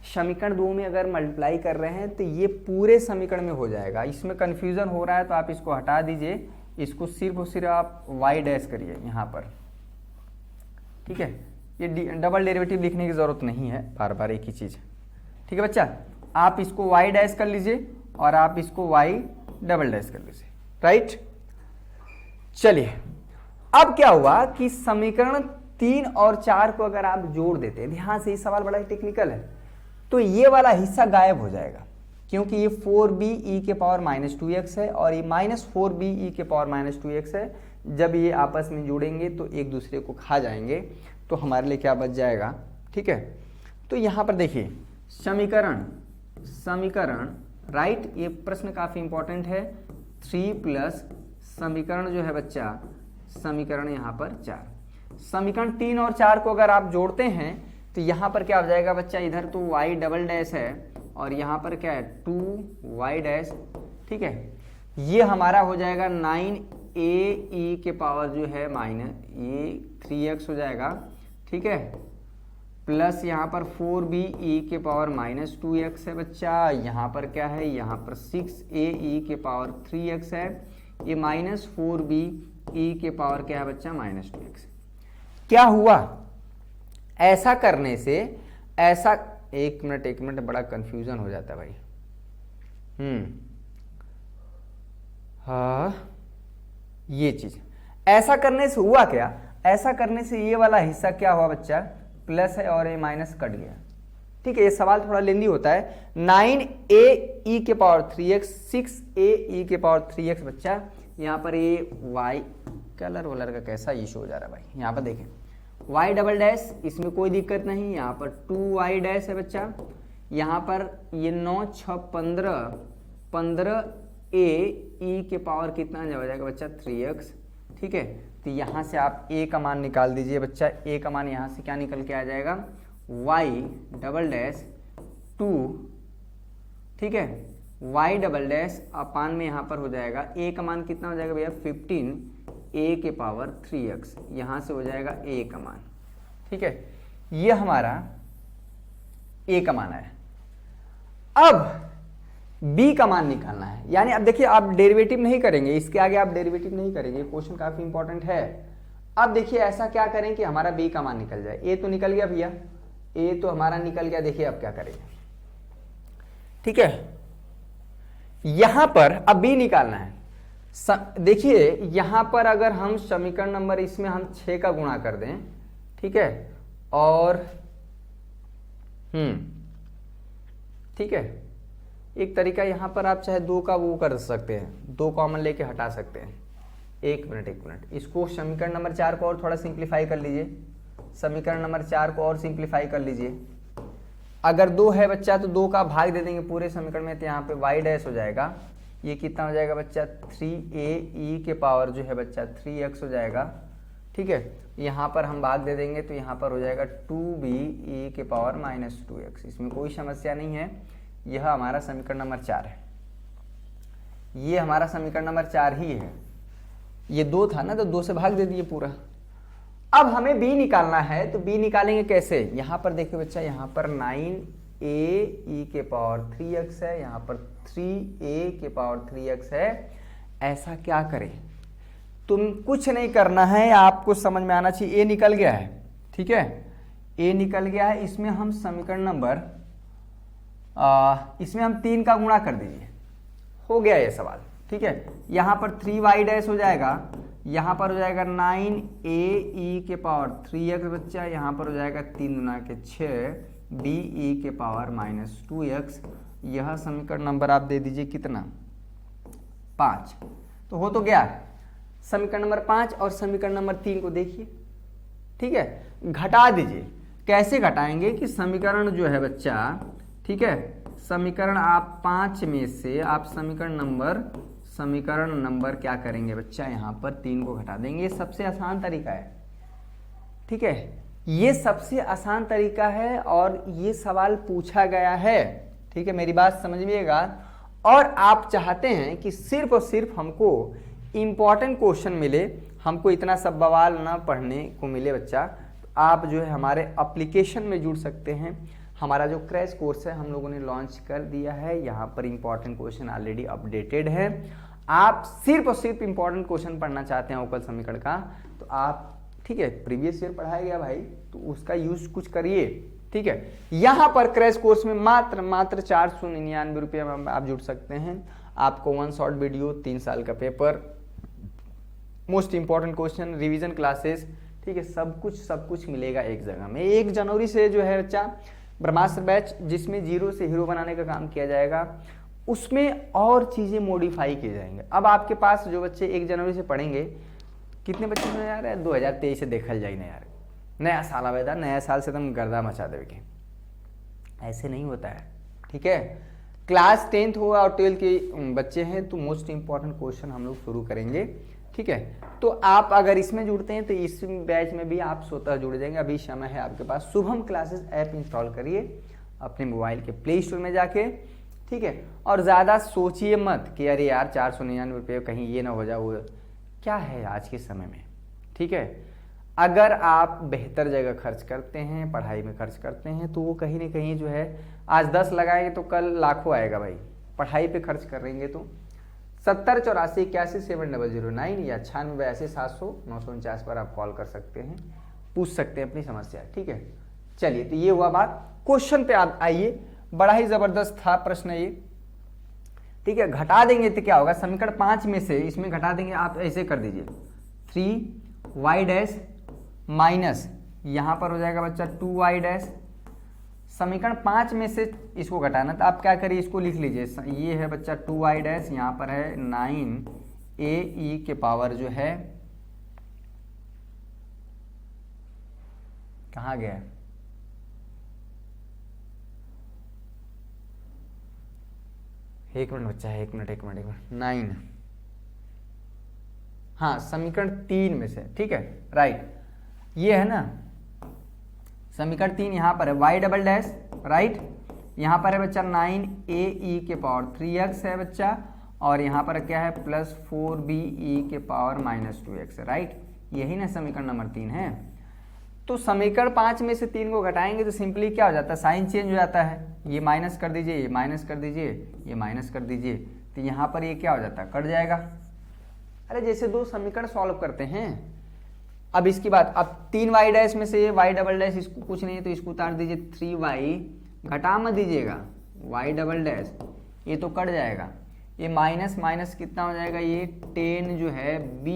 समीकरण 2 में अगर मल्टीप्लाई कर रहे हैं तो ये पूरे समीकरण में हो जाएगा, इसमें कन्फ्यूजन हो रहा है तो आप इसको हटा दीजिए, इसको सिर्फ और सिर्फ आप y डैश करिए यहाँ पर, ठीक है। ये डबल डेरिवेटिव लिखने की जरूरत नहीं है, बार बार एक ही चीज़, ठीक है बच्चा। आप इसको y डैश कर लीजिए और आप इसको y डबल डैश कर लीजिए, राइट। चलिए अब क्या हुआ कि समीकरण 3 और 4 को अगर आप जोड़ देते हैं, ध्यान से, ये सवाल बड़ा टेक्निकल है, तो ये वाला हिस्सा गायब हो जाएगा क्योंकि ये 4b e के पावर -2x है और ये -4b e के पावर -2x है। जब ये आपस में जुड़ेंगे तो एक दूसरे को खा जाएंगे, तो हमारे लिए क्या बच जाएगा, ठीक है। तो यहाँ पर देखिए समीकरण राइट, ये प्रश्न काफ़ी इंपॉर्टेंट है, 3 प्लस समीकरण जो है बच्चा, समीकरण यहाँ पर 4, समीकरण 3 और 4 को अगर आप जोड़ते हैं तो यहाँ पर क्या हो जाएगा बच्चा, इधर तो y डबल डैश है और यहाँ पर क्या है 2y डैश, ठीक है। ये हमारा हो जाएगा 9a e के पावर जो है ये 3x हो जाएगा, ठीक है, प्लस यहाँ पर 4b e के पावर -2x है बच्चा, यहाँ पर क्या है, यहाँ पर 6a e के पावर 3x है, ये -4b e के पावर क्या है बच्चा -2x। क्या हुआ, ऐसा करने से ऐसा, एक मिनट, बड़ा कंफ्यूजन हो जाता है भाई। हाँ, ये चीज ऐसा करने से हुआ क्या, ऐसा करने से ये वाला हिस्सा क्या हुआ बच्चा, प्लस है और ये माइनस कट गया, ठीक है। ये सवाल थोड़ा लेंदी होता है। 9a e के पावर 3x, 6a e के पावर 3x बच्चा, यहाँ पर ये y कलर वलर का कैसा इशू हो जा रहा है भाई, यहाँ पर देखें y डबल डैश, इसमें कोई दिक्कत नहीं, यहाँ पर 2y डैश है बच्चा, यहाँ पर ये 9 6 15a e के पावर कितना हो जाएगा बच्चा 3x, ठीक है। तो यहाँ से आप a का मान निकाल दीजिए बच्चा, a का मान यहाँ से क्या निकल के आ जाएगा, y डबल डैश 2, ठीक है, y डबल डैश अपान में यहाँ पर हो जाएगा a का मान कितना हो जाएगा भैया 15a के पावर 3x, यहाँ से हो जाएगा a का मान, ठीक है। ये हमारा a का मान है। अब b का मान निकालना है, यानी अब देखिए आप डेरिवेटिव नहीं करेंगे, इसके आगे आप डेरिवेटिव नहीं करेंगे, क्वेश्चन काफी इंपॉर्टेंट है। अब देखिए ऐसा क्या करें कि हमारा b का मान निकल जाए। a तो निकल गया भैया, a तो हमारा निकल गया। देखिए अब क्या करेंगे, ठीक है, यहां पर अब b निकालना है। देखिए यहां पर अगर हम समीकरण नंबर इसमें हम 6 का गुणा कर दें, ठीक है, और ठीक है, एक तरीका यहां पर आप चाहे 2 का वो कर सकते हैं, 2 कॉमन लेके हटा सकते हैं। एक मिनट, इसको समीकरण नंबर 4 को और थोड़ा सिंप्लीफाई कर लीजिए, समीकरण नंबर 4 को और सिंप्लीफाई कर लीजिए। अगर 2 है बच्चा तो 2 का भाग दे देंगे पूरे समीकरण में, तो यहाँ पे y डैश हो जाएगा, ये कितना हो जाएगा बच्चा 3a e के पावर जो है बच्चा 3x हो जाएगा, ठीक है। यहाँ पर हम भाग दे देंगे तो यहाँ पर हो जाएगा 2b e के पावर -2x। इसमें कोई समस्या नहीं है, यह हमारा समीकरण नंबर 4 है, ये हमारा समीकरण नंबर 4 ही है। ये 2 था ना, तो 2 से भाग दे दिए पूरा। अब हमें b निकालना है, तो b निकालेंगे कैसे। यहाँ पर देखिए बच्चा, यहाँ पर 9a e के पावर 3x है, यहाँ पर 3a के पावर 3x है। ऐसा क्या करें, तुम कुछ नहीं करना है, आपको समझ में आना चाहिए। a निकल गया है, ठीक है, a निकल गया है। इसमें हम समीकरण नंबर इसमें हम 3 का गुणा कर दीजिए, हो गया ये सवाल, ठीक है। यहाँ पर 3y डैश हो जाएगा, यहाँ पर हो जाएगा 9a e के पावर 3x बच्चा, यहाँ पर हो जाएगा 3 गुना के 6 b e के पावर -2x। यह समीकरण नंबर आप दे दीजिए कितना 5, तो हो तो गया समीकरण नंबर 5। और समीकरण नंबर 3 को देखिए, ठीक है, घटा दीजिए। कैसे घटाएंगे कि समीकरण जो है बच्चा, ठीक है, समीकरण आप 5 में से आप समीकरण नंबर क्या करेंगे बच्चा, यहाँ पर 3 को घटा देंगे। ये सबसे आसान तरीका है, ठीक है, ये सबसे आसान तरीका है और ये सवाल पूछा गया है, ठीक है, मेरी बात समझिएगा। और आप चाहते हैं कि सिर्फ और सिर्फ हमको इम्पॉर्टेंट क्वेश्चन मिले, हमको इतना सब बवाल ना पढ़ने को मिले बच्चा, तो आप जो है हमारे एप्लीकेशन में जुड़ सकते हैं। हमारा जो क्रैश कोर्स है हम लोगों ने लॉन्च कर दिया है, यहाँ पर इंपॉर्टेंट क्वेश्चन ऑलरेडी अपडेटेड है। आप सिर्फ और सिर्फ इंपॉर्टेंट क्वेश्चन पढ़ना चाहते हैं अवकल समीकरण का, तो आप, ठीक है, प्रीवियस ईयर पढ़ाया गया भाई, तो उसका यूज कुछ करिए, ठीक है। यहाँ पर क्रैश कोर्स में मात्र 499 रुपये में आप जुड़ सकते हैं। आपको 1 शॉर्ट वीडियो, 3 साल का paper, most important question, revision classes, ठीक है, सब कुछ मिलेगा एक जगह में। 1 जनवरी से जो है बच्चा ब्रह्मास्त्र बैच, जिसमें 0 से हीरो बनाने का काम किया जाएगा, उसमें और चीज़ें मॉडिफाई किए जाएंगे। अब आपके पास जो बच्चे 1 जनवरी से पढ़ेंगे, कितने बच्चे में यार 2023 से देखल जाए ना यार, नया साल आवेदा, नया साल से तुम गर्दा मचा देवे, ऐसे नहीं होता है, ठीक है। क्लास 10th हो और 12th के बच्चे हैं तो मोस्ट इंपॉर्टेंट क्वेश्चन हम लोग शुरू करेंगे, ठीक है। तो आप अगर इसमें जुड़ते हैं तो इस बैच में भी आप स्वतः जुड़ जाएंगे। अभी समय है आपके पास, शुभम क्लासेस ऐप इंस्टॉल करिए अपने मोबाइल के प्ले स्टोर में जाके, ठीक है। और ज़्यादा सोचिए मत कि अरे यार 499 रुपये कहीं ये ना हो जाए, वो क्या है आज के समय में, ठीक है। अगर आप बेहतर जगह खर्च करते हैं, पढ़ाई में खर्च करते हैं, तो वो कहीं ना कहीं जो है आज 10 लगाएंगे तो कल लाखों आएगा भाई। पढ़ाई पे खर्च करेंगे तो 7084817009 या 9682 700 949 पर आप कॉल कर सकते हैं, पूछ सकते हैं अपनी समस्या, ठीक है। चलिए, तो ये हुआ बात। क्वेश्चन पे आप आइए, बड़ा ही जबरदस्त था प्रश्न ये, ठीक है। घटा देंगे तो क्या होगा, समीकरण 5 में से इसमें घटा देंगे, आप ऐसे कर दीजिए 3y डैश माइनस, यहाँ पर हो जाएगा बच्चा 2y डैश। समीकरण 5 में से इसको घटाना, तो आप क्या करिए, इसको लिख लीजिए, ये है बच्चा 2y डैश, यहाँ पर है 9a e के पावर जो है, कहाँ गया, एक मिनट बच्चा है, एक मिनट 9, हाँ समीकरण 3 में से, ठीक है, राइट, ये है ना समीकरण 3, यहाँ पर है y डबल डैश, राइट, यहाँ पर है बच्चा 9a e के पावर 3x है बच्चा, और यहाँ पर क्या है प्लस 4b e के पावर -2x है, राइट, यही ना समीकरण नंबर 3 है। तो समीकरण 5 में से 3 को घटाएंगे तो सिंपली क्या हो जाता है, साइन चेंज हो जाता है। ये माइनस कर दीजिए, ये माइनस कर दीजिए, ये माइनस कर दीजिए, तो यहाँ पर ये क्या हो जाता है, कट जाएगा। अरे जैसे 2 समीकरण सॉल्व करते हैं। अब इसकी बात, अब 3y डैश में से ये y डबल डैश इसको कुछ नहीं है तो इसको उतार दीजिए, 3y घटा मत दीजिएगा, y डबल डैश ये तो कट जाएगा। ये माइनस माइनस कितना हो जाएगा, ये 10 जो है b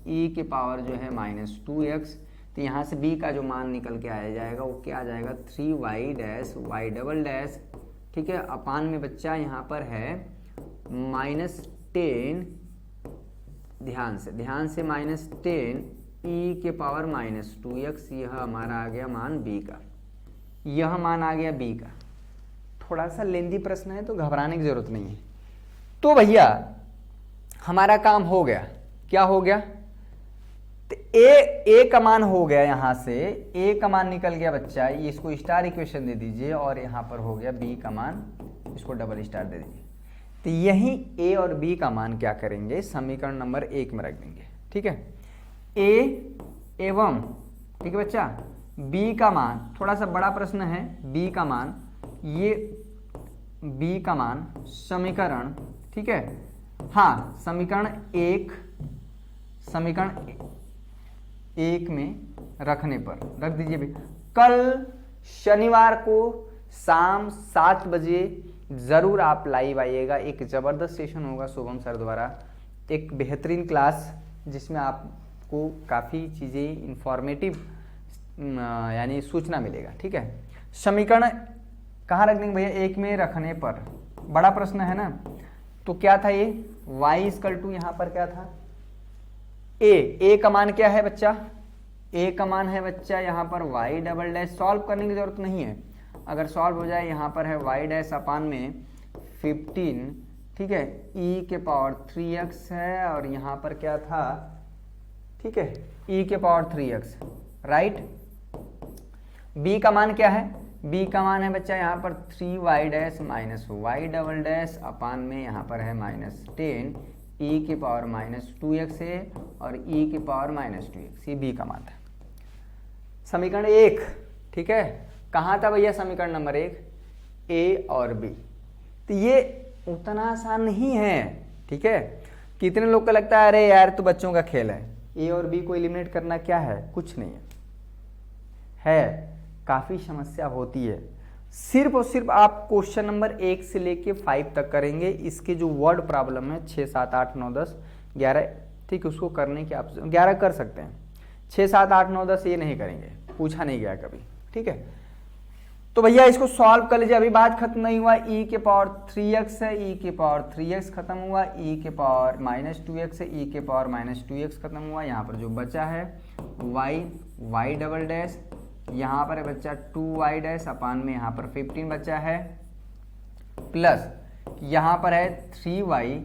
e के पावर जो है -2x, तो यहाँ से b का जो मान निकल के आ जाएगा वो क्या आ जाएगा, 3y dash y double dash, ठीक है, अपान में बच्चा यहाँ पर है -10, ध्यान से -10 e के पावर -2x, यह हमारा आ गया मान b का, यह मान आ गया b का। थोड़ा सा लेंदी प्रश्न है तो घबराने की जरूरत नहीं है। तो भैया हमारा काम हो गया, क्या हो गया, तो ए का मान हो गया, यहाँ से ए का मान निकल गया बच्चा, ये इसको स्टार इक्वेशन दे दीजिए, और यहाँ पर हो गया बी का मान, इसको डबल स्टार दे दीजिए। तो यही ए और बी का मान क्या करेंगे, समीकरण नंबर 1 में रख देंगे, ठीक है। ए एवं, ठीक है बच्चा, बी का मान, थोड़ा सा बड़ा प्रश्न है, बी का मान, ये बी का मान समीकरण, ठीक है, हाँ समीकरण 1 में रखने पर रख दीजिए भी। कल शनिवार को शाम 7 बजे ज़रूर आप लाइव आइएगा, एक ज़बरदस्त सेशन होगा शुभम सर द्वारा, एक बेहतरीन क्लास जिसमें आपको काफ़ी चीज़ें इंफॉर्मेटिव यानी सूचना मिलेगा, ठीक है। समीकरण कहाँ रख देंगे भैया, 1 में रखने पर, बड़ा प्रश्न है ना। तो क्या था ये, y इक्वल टू यहाँ पर क्या था, ए का मान क्या है बच्चा, ए का मान है बच्चा यहाँ पर y डबल डैश, सॉल्व करने की जरूरत नहीं है, अगर सॉल्व हो जाए यहाँ पर है y डैश अपान में 15, ठीक है, e के पावर 3x है, और यहाँ पर क्या था, ठीक है, e के पावर 3x, राइट। b का मान क्या है, b का मान है बच्चा यहाँ पर 3y dash minus y double dash अपान में यहाँ पर है -10 e के पावर -2x है, और e के पावर -2x, ये b का मान था। समीकरण 1, ठीक है, कहाँ था भैया समीकरण नंबर 1, a और b। तो ये उतना आसान नहीं है, ठीक है। कितने लोग को लगता है अरे यार तो बच्चों का खेल है, a और b को एलिमिनेट करना क्या है, कुछ नहीं है, काफ़ी समस्या होती है। सिर्फ और सिर्फ आप क्वेश्चन नंबर 1 से लेके 5 तक करेंगे, इसके जो वर्ड प्रॉब्लम है 6, 7, 8, 9, 10, 11, ठीक है, उसको करने की आप 11 कर सकते हैं, 6, 7, 8, 9, 10 ये नहीं करेंगे, पूछा नहीं गया कभी, ठीक है। तो भैया इसको सॉल्व कर लीजिए, अभी बात खत्म नहीं हुआ, e के पावर 3x है, e के पावर 3x खत्म हुआ, e के पावर -2x है, e के पावर -2x खत्म हुआ, यहाँ पर जो बचा है y डबल डैश, यहाँ पर है बच्चा 2y डैश अपान में यहाँ पर 15 बचा है, प्लस यहाँ पर है 3y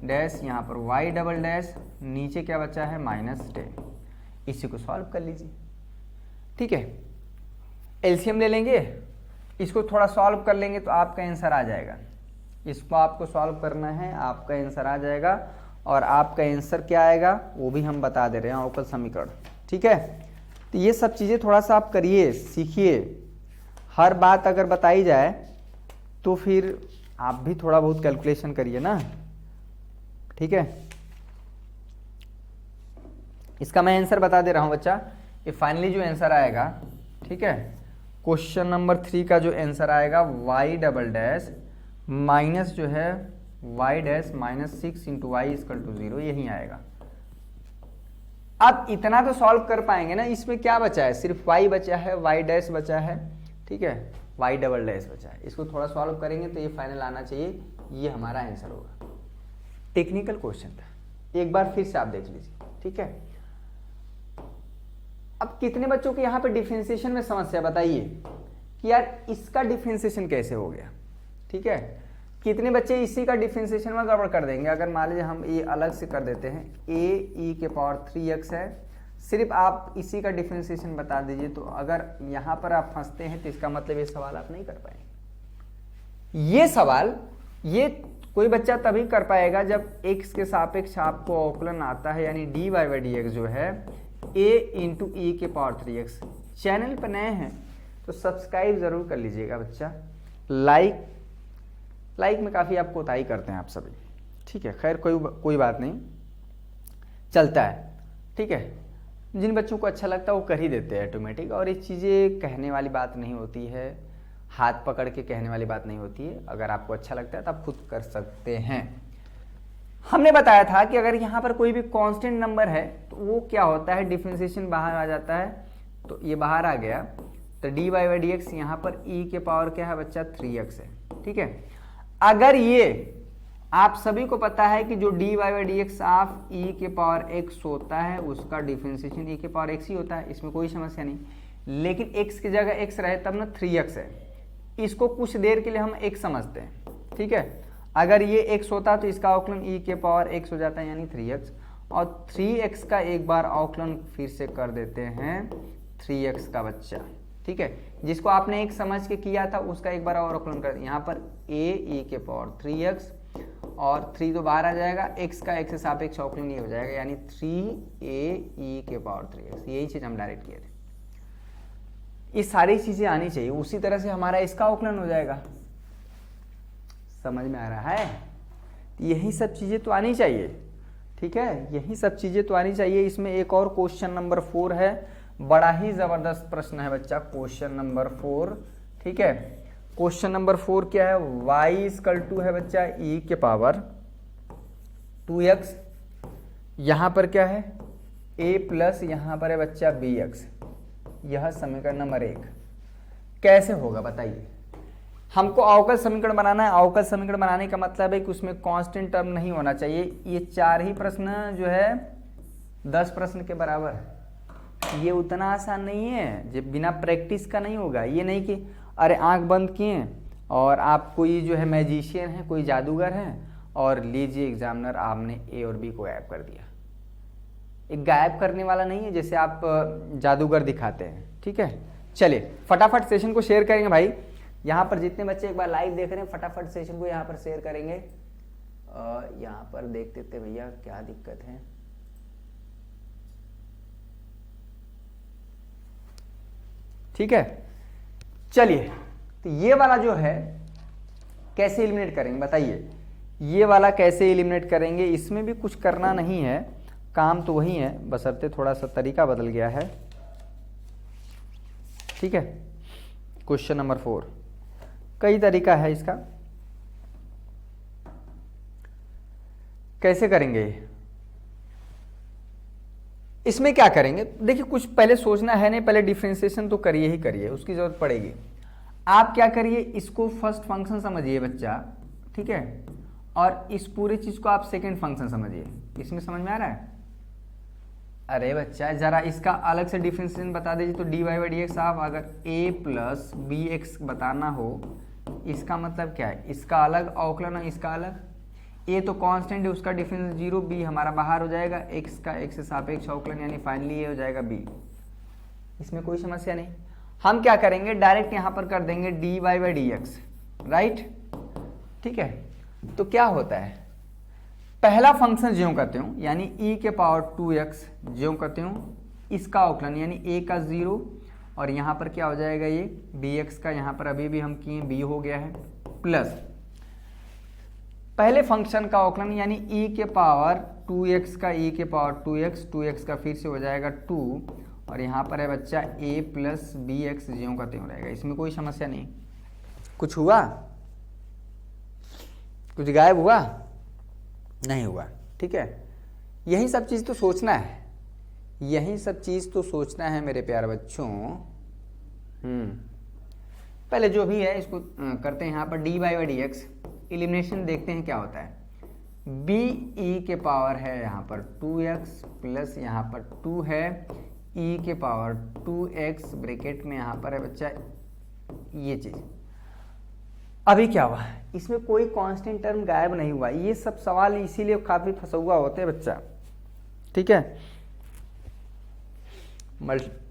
डैश, यहाँ पर y डबल डैश, नीचे क्या बचा है -10, इसी को सॉल्व कर लीजिए, ठीक है। एलसीएम ले लेंगे, इसको थोड़ा सॉल्व कर लेंगे तो आपका आंसर आ जाएगा, इसको आपको सॉल्व करना है, आपका आंसर आ जाएगा, और आपका आंसर क्या आएगा वो भी हम बता दे रहे हैं, अवकल समीकरण, ठीक है। तो ये सब चीज़ें थोड़ा सा आप करिए, सीखिए, हर बात अगर बताई जाए तो फिर आप भी थोड़ा बहुत कैलकुलेशन करिए ना, ठीक है। इसका मैं आंसर बता दे रहा हूँ बच्चा, ये फाइनली जो आंसर आएगा, ठीक है, क्वेश्चन नंबर 3 का जो आंसर आएगा y डबल डैश माइनस जो है y dash -6 into y equal to 0, यही आएगा। अब इतना तो सॉल्व कर पाएंगे ना, इसमें क्या बचा है, सिर्फ y बचा है, y डैश बचा है, ठीक है, y डबल डैश बचा है, इसको थोड़ा सॉल्व करेंगे तो ये फाइनल आना चाहिए, ये हमारा आंसर होगा। टेक्निकल क्वेश्चन था, एक बार फिर से आप देख लीजिए, ठीक है। अब कितने बच्चों के यहाँ पे डिफरेंशिएशन में समस्या बताइए कि यार इसका डिफरेंशिएशन कैसे हो गया, ठीक है। कितने बच्चे इसी का डिफरेंशिएशन में गड़बड़ कर देंगे, अगर मान लीजिए हम ये अलग से कर देते हैं, a e के पावर 3x है, सिर्फ आप इसी का डिफरेंशिएशन बता दीजिए, तो अगर यहाँ पर आप फंसते हैं तो इसका मतलब ये सवाल आप नहीं कर पाएंगे। ये सवाल ये कोई बच्चा तभी कर पाएगा जब x के सापेक्ष आपको अवकलन आता है, यानी dy/dx जो है a इंटू e के पावर 3x, चैनल पर नए हैं तो सब्सक्राइब ज़रूर कर लीजिएगा बच्चा। लाइक में काफ़ी आप कोताही करते हैं आप सभी, ठीक है। खैर कोई बात नहीं, चलता है, ठीक है। जिन बच्चों को अच्छा लगता है वो कर ही देते हैं ऑटोमेटिक, और ये चीज़ें कहने वाली बात नहीं होती है, हाथ पकड़ के कहने वाली बात नहीं होती है। अगर आपको अच्छा लगता है तो आप खुद कर सकते हैं। हमने बताया था कि अगर यहाँ पर कोई भी कांस्टेंट नंबर है तो वो क्या होता है, डिफरेंशिएशन बाहर आ जाता है। तो ये बाहर आ गया तो dy बाई डी एक्स, यहाँ पर e के पावर क्या है बच्चा 3x है, ठीक है। अगर ये आप सभी को पता है कि जो dy by D x of e के पावर x होता है उसका डिफरेंशिएशन e के पावर x ही होता है, इसमें कोई समस्या नहीं। लेकिन x की जगह x रहे तब ना 3x है, इसको कुछ देर के लिए हम x समझते हैं, ठीक है। अगर ये x होता तो इसका अवकलन e के पावर x हो जाता है यानी 3x, और 3x का एक बार अवकलन फिर से कर देते हैं 3x का बच्चा, ठीक है। जिसको आपने एक समझ के किया था उसका एक बार और अवकलन कर, यहाँ पर a e के पावर 3x और 3 तो बाहर आ जाएगा, x का x से सापेक्ष अवकलन ये हो जाएगा यानी 3a e के पावर 3x। यही चीज़ हम डायरेक्ट किए थे। ये सारी चीज़ें आनी चाहिए, उसी तरह से हमारा इसका अवकलन हो जाएगा। समझ में आ रहा है? यही सब चीज़ें तो आनी चाहिए, ठीक है। यही सब चीज़ें तो आनी चाहिए। इसमें एक और क्वेश्चन नंबर 4 है, बड़ा ही ज़बरदस्त प्रश्न है बच्चा, क्वेश्चन नंबर 4, ठीक है। क्वेश्चन नंबर 4 क्या है, y इक्वल टू है बच्चा e के पावर 2x, यहाँ पर क्या है a प्लस यहाँ पर है बच्चा bx। यह समीकरण नंबर 1 कैसे होगा बताइए। हमको अवकल समीकरण बनाना है। अवकल समीकरण बनाने का मतलब है कि उसमें कांस्टेंट टर्म नहीं होना चाहिए। ये 4 ही प्रश्न जो है 10 प्रश्न के बराबर है। ये उतना आसान नहीं है, जब बिना प्रैक्टिस का नहीं होगा। ये नहीं कि अरे आंख बंद किए और आप कोई जो है मैजिशियन है, कोई जादूगर है और लीजिए एग्जामिनर आपने ए और बी को गायब कर दिया। एक गायब करने वाला नहीं है जैसे आप जादूगर दिखाते हैं, ठीक है। चलिए फटाफट सेशन को शेयर करेंगे भाई। यहाँ पर जितने बच्चे एक बार लाइव देख रहे हैं फटाफट सेशन को यहाँ पर शेयर करेंगे। यहाँ पर देख देते भैया क्या दिक्कत है। ठीक है, चलिए तो ये वाला जो है कैसे एलिमिनेट करेंगे बताइए। ये वाला कैसे एलिमिनेट करेंगे, इसमें भी कुछ करना नहीं है, काम तो वही है, बशर्ते थोड़ा सा तरीका बदल गया है, ठीक है। क्वेश्चन नंबर 4 कई तरीका है इसका, कैसे करेंगे। इसमें क्या करेंगे देखिए, कुछ पहले सोचना है नहीं, पहले डिफरेंशिएशन तो करिए ही करिए, उसकी जरूरत पड़ेगी। आप क्या करिए, इसको फर्स्ट फंक्शन समझिए बच्चा, ठीक है, और इस पूरी चीज को आप सेकंड फंक्शन समझिए। इसमें समझ में आ रहा है? अरे बच्चा जरा इसका अलग से डिफरेंशिएशन बता दीजिए। तो dy बाई डी एक्स आप अगर a प्लस बी एक्स बताना हो, इसका मतलब क्या है, इसका अलग अवकलन है, इसका अलग। a तो कांस्टेंट है, उसका डिफरेंस 0, b हमारा बाहर हो जाएगा, x का x से सापेक्ष अवकलन यानी फाइनली ये हो जाएगा b। इसमें कोई समस्या नहीं। हम क्या करेंगे, डायरेक्ट यहाँ पर कर देंगे dy by D x, right, ठीक है। तो क्या होता है, पहला फंक्शन ज्यों करते हूँ यानी e के पावर 2x ज्यों करते हूँ, इसका अवकलन यानी a का 0 और यहाँ पर क्या हो जाएगा ये bx का, यहाँ पर अभी भी हम किए b हो गया है, प्लस पहले फंक्शन का अवकलन यानी e के पावर 2x का e के पावर 2x का फिर से हो जाएगा 2 और यहाँ पर है बच्चा a प्लस बी एक्स ज्यों करते हो रहेगा। इसमें कोई समस्या नहीं। कुछ हुआ, कुछ गायब हुआ नहीं हुआ, ठीक है। यही सब चीज़ तो सोचना है, यही सब चीज़ तो सोचना है मेरे प्यारे बच्चों। पहले जो भी है इसको करते हैं। यहाँ पर dy by D x elimination देखते हैं क्या होता है। b e के पावर है यहाँ पर 2x प्लस यहाँ पर 2 है e के पावर 2x ब्रैकेट में यहाँ पर है बच्चा ये चीज़। अभी क्या हुआ, इसमें कोई कांस्टेंट टर्म गायब नहीं हुआ। ये सब सवाल इसीलिए काफ़ी फंसा हुआ होते हैं बच्चा, ठीक है।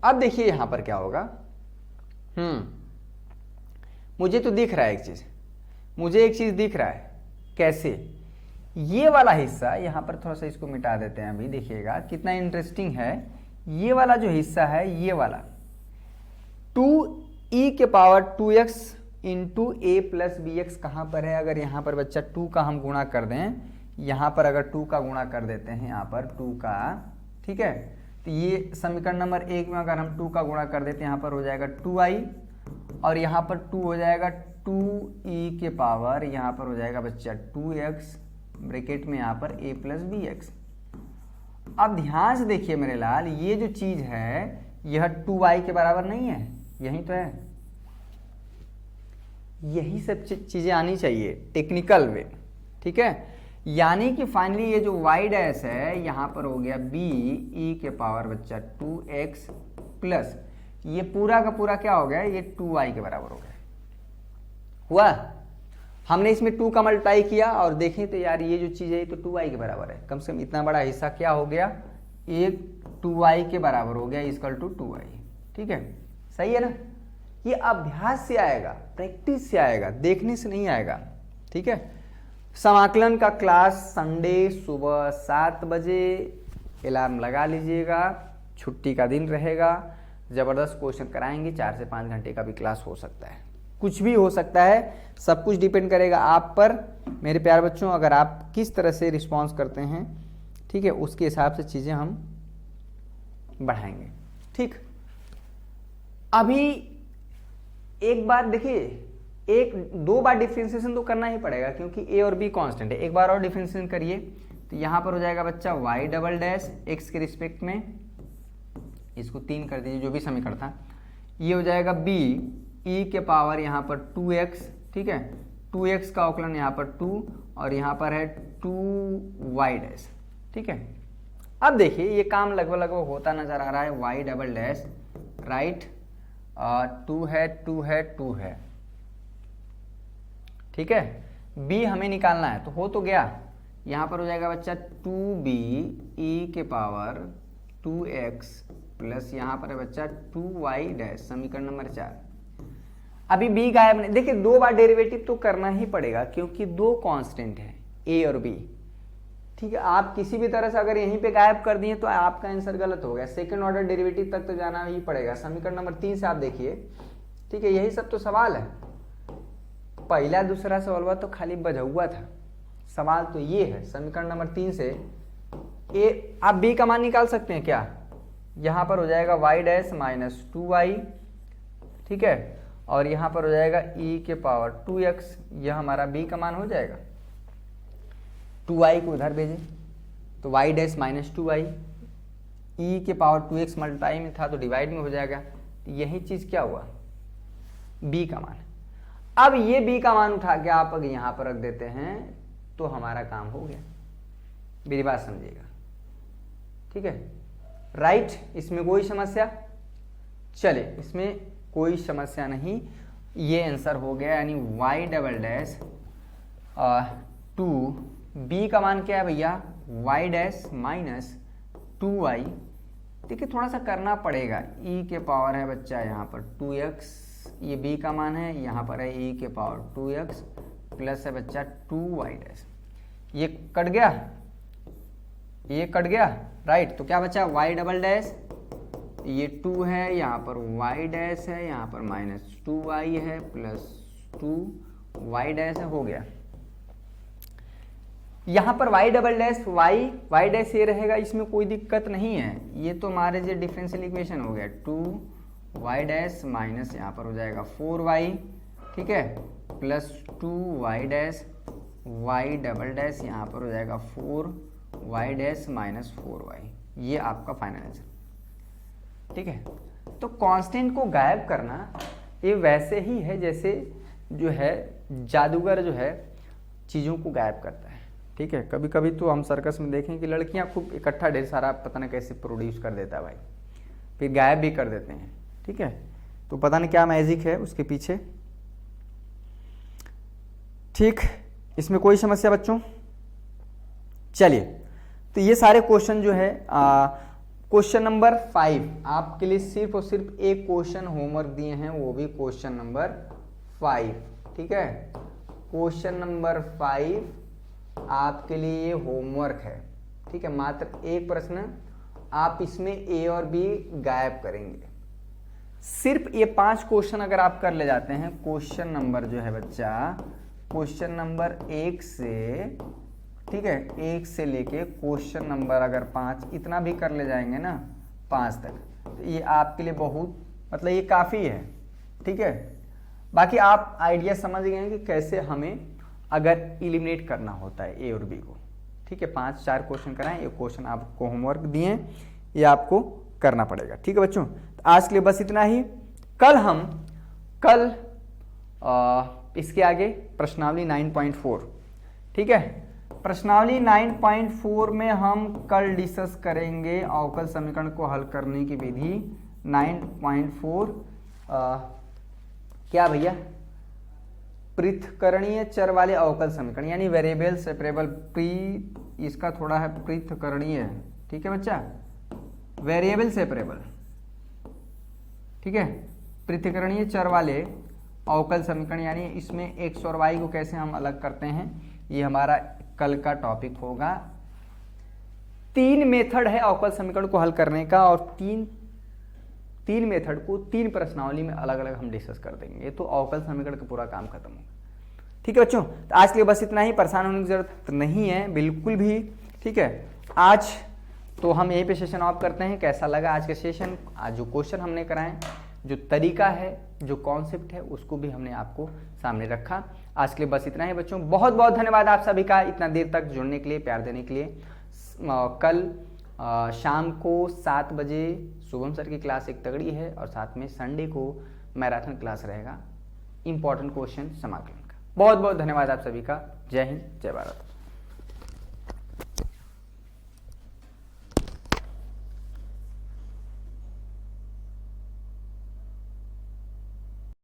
अब देखिए यहाँ पर क्या होगा। मुझे तो दिख रहा है एक चीज़, मुझे एक चीज़ दिख रहा है। कैसे, ये वाला हिस्सा यहाँ पर थोड़ा सा इसको मिटा देते हैं। अभी देखिएगा कितना इंटरेस्टिंग है। ये वाला जो हिस्सा है, ये वाला 2e के पावर 2x इंटू ए प्लस बी एक्स कहाँ पर है? अगर यहाँ पर बच्चा 2 का हम गुणा कर दें, यहाँ पर अगर 2 का गुणा कर देते हैं यहाँ पर 2 का, ठीक है, तो ये समीकरण नंबर 1 में अगर हम 2 का गुणा कर देते हैं यहाँ पर हो जाएगा 2i और यहाँ पर 2 हो जाएगा 2e के पावर, यहाँ पर हो जाएगा बच्चा 2x ब्रैकेट में यहाँ पर a प्लस बी एक्स। अब ध्यान से देखिए मेरे लाल, ये जो चीज है यह 2y के बराबर नहीं है, यही तो है, यही सब चीजें आनी चाहिए टेक्निकल वे, ठीक है। यानी कि फाइनली ये जो y डैश है यहाँ पर हो गया b e के पावर बच्चा 2x प्लस ये पूरा का पूरा क्या हो गया, ये 2y के बराबर हो गया। हुआ, हमने इसमें 2 का मल्टीप्लाई किया और देखें तो यार ये जो चीज़ है ये तो 2y के बराबर है, कम से कम इतना बड़ा हिस्सा क्या हो गया, एक 2y के बराबर हो गया इक्वल टू 2y, ठीक है, सही है ना। ये अभ्यास से आएगा, प्रैक्टिस से आएगा, देखने से नहीं आएगा, ठीक है। समाकलन का क्लास संडे सुबह 7 बजे, अलार्म लगा लीजिएगा, छुट्टी का दिन रहेगा, ज़बरदस्त क्वेश्चन कराएंगे, 4 से 5 घंटे का भी क्लास हो सकता है, कुछ भी हो सकता है, सब कुछ डिपेंड करेगा आप पर मेरे प्यारे बच्चों। अगर आप किस तरह से रिस्पॉन्स करते हैं, ठीक है, उसके हिसाब से चीज़ें हम बढ़ाएंगे, ठीक। अभी एक बार देखिए, एक 2 बार डिफरेंशिएशन तो करना ही पड़ेगा क्योंकि a और b कांस्टेंट है। एक बार और डिफरेंशिएशन करिए तो यहाँ पर हो जाएगा बच्चा y डबल डैश x के रिस्पेक्ट में, इसको 3 कर दीजिए जो भी समीकरण था, ये हो जाएगा b e के पावर यहाँ पर 2x, ठीक है, 2x का अवकलन यहाँ पर 2 और यहाँ पर है 2y डैश, ठीक है। अब देखिए ये काम लगभग होता नजर आ रहा है, y डबल डैश राइट 2 है 2 है 2 है, ठीक है, b हमें निकालना है तो हो तो गया, यहाँ पर हो जाएगा बच्चा 2b e के पावर 2x प्लस यहाँ पर है बच्चा 2y डैश, समीकरण नंबर 4। अभी b गायब नहीं, देखिए 2 बार डेरिवेटिव तो करना ही पड़ेगा क्योंकि 2 कांस्टेंट है a और b, ठीक है। आप किसी भी तरह से अगर यहीं पे गायब कर दिए तो आपका आंसर गलत हो गया, सेकंड ऑर्डर डेरिवेटिव तक तो जाना ही पड़ेगा। समीकरण नंबर 3 से आप देखिए, ठीक है, यही सब तो सवाल है। पहला दूसरा सवाल तो खाली बझौआ था, सवाल तो ये है। समीकरण नंबर 3 से ए आप b का मान निकाल सकते हैं क्या, यहाँ पर हो जाएगा y डैश माइनस 2y, ठीक है, और यहाँ पर हो जाएगा e के पावर 2x, यह हमारा b का मान हो जाएगा। 2y को उधर भेजें तो y dash minus 2y, e के पावर 2x मल्टीप्लाई में था तो डिवाइड में हो जाएगा, तो यही चीज़ क्या हुआ, b का मान। अब ये b का मान उठा के आप अगर यहाँ पर रख देते हैं तो हमारा काम हो गया, मेरी बात समझिएगा, ठीक है, राइट। इसमें कोई समस्या, चले इसमें कोई समस्या नहीं, ये आंसर हो गया, यानी y डबल डैश 2 b का मान क्या है भैया, y डैश माइनस 2y, देखिए थोड़ा सा करना पड़ेगा, e के पावर है बच्चा यहाँ पर 2x, ये b का मान है, यहाँ पर है e के पावर 2x प्लस है बच्चा 2y डैश, ये कट गया, ये कट गया, राइट। तो क्या बचा, y डबल डैश, ये 2 है, यहाँ पर y डैश है, यहाँ पर माइनस 2y है प्लस 2y डैश है, हो गया। यहाँ पर y double dash y dash ये रहेगा, इसमें कोई दिक्कत नहीं है, ये तो हमारे जो डिफरेंशियल इक्वेशन हो गया 2y डैश माइनस यहाँ पर हो जाएगा 4y, ठीक है, plus 2y dash y double dash यहाँ पर हो जाएगा 4y डैश माइनस 4y, ये आपका फाइनल आंसर, ठीक है। तो कांस्टेंट को गायब करना ये वैसे ही है जैसे जो है जादूगर जो है चीज़ों को गायब करता है, ठीक है। कभी कभी तो हम सर्कस में देखें कि लड़कियां खूब इकट्ठा ढेर सारा पता नहीं कैसे प्रोड्यूस कर देता है भाई, फिर गायब भी कर देते हैं, ठीक है। तो पता नहीं क्या मैजिक है उसके पीछे, ठीक। इसमें कोई समस्या बच्चों, चलिए तो ये सारे क्वेश्चन जो है क्वेश्चन नंबर 5 आपके लिए सिर्फ और सिर्फ एक क्वेश्चन होमवर्क दिए हैं, वो भी क्वेश्चन नंबर 5, ठीक है। क्वेश्चन नंबर 5 आपके लिए ये होमवर्क है, ठीक है, मात्र एक प्रश्न, आप इसमें ए और बी गायब करेंगे। सिर्फ ये 5 क्वेश्चन अगर आप कर ले जाते हैं, क्वेश्चन नंबर जो है बच्चा, क्वेश्चन नंबर 1 से, ठीक है, 1 से लेके क्वेश्चन नंबर अगर 5 इतना भी कर ले जाएंगे ना 5 तक, तो ये आपके लिए बहुत, मतलब ये काफ़ी है, ठीक है। बाकी आप आइडिया समझ गए हैं कि कैसे हमें अगर एलिमिनेट करना होता है ए और बी को, ठीक है। 5-4 क्वेश्चन कराएं, ये क्वेश्चन आपको होमवर्क दिए, ये आपको करना पड़ेगा, ठीक है बच्चों। तो आज के लिए बस इतना ही। कल इसके आगे प्रश्नावली 9.4, ठीक है। प्रश्नावली 9.4 में हम कल डिस्कस करेंगे अवकल समीकरण को हल करने की विधि। 9.4 क्या भैया, पृथकरणीय चर वाले अवकल समीकरण, यानी वेरिएबल सेपरेबल, इसका थोड़ा है पृथकरणीय, ठीक है बच्चा, वेरिएबल सेपरेबल, ठीक है, पृथकरणीय चर वाले अवकल समीकरण, यानी इसमें एक्स और वाई को कैसे हम अलग करते हैं, ये हमारा कल का टॉपिक होगा। 3 मेथड है अवकल समीकरण को हल करने का, और तीन मेथड को 3 प्रश्नावली में अलग अलग हम डिस्कस कर देंगे, तो अवकल समीकरण का पूरा काम खत्म होगा, ठीक है बच्चों। तो आज के लिए बस इतना ही, परेशान होने की जरूरत नहीं है बिल्कुल भी, ठीक है। आज तो हम यहीं पे सेशन ऑफ करते हैं। कैसा लगा आज का सेशन, आज जो क्वेश्चन हमने कराए, जो तरीका है, जो कॉन्सेप्ट है, उसको भी हमने आपको सामने रखा। आज के लिए बस इतना ही बच्चों, बहुत बहुत धन्यवाद आप सभी का इतना देर तक जुड़ने के लिए, प्यार देने के लिए। कल शाम को 7 बजे शुभम सर की क्लास एक तगड़ी है, और साथ में संडे को मैराथन क्लास रहेगा इंपॉर्टेंट क्वेश्चन समाकलन का। बहुत बहुत धन्यवाद आप सभी का। जय हिंद, जय भारत।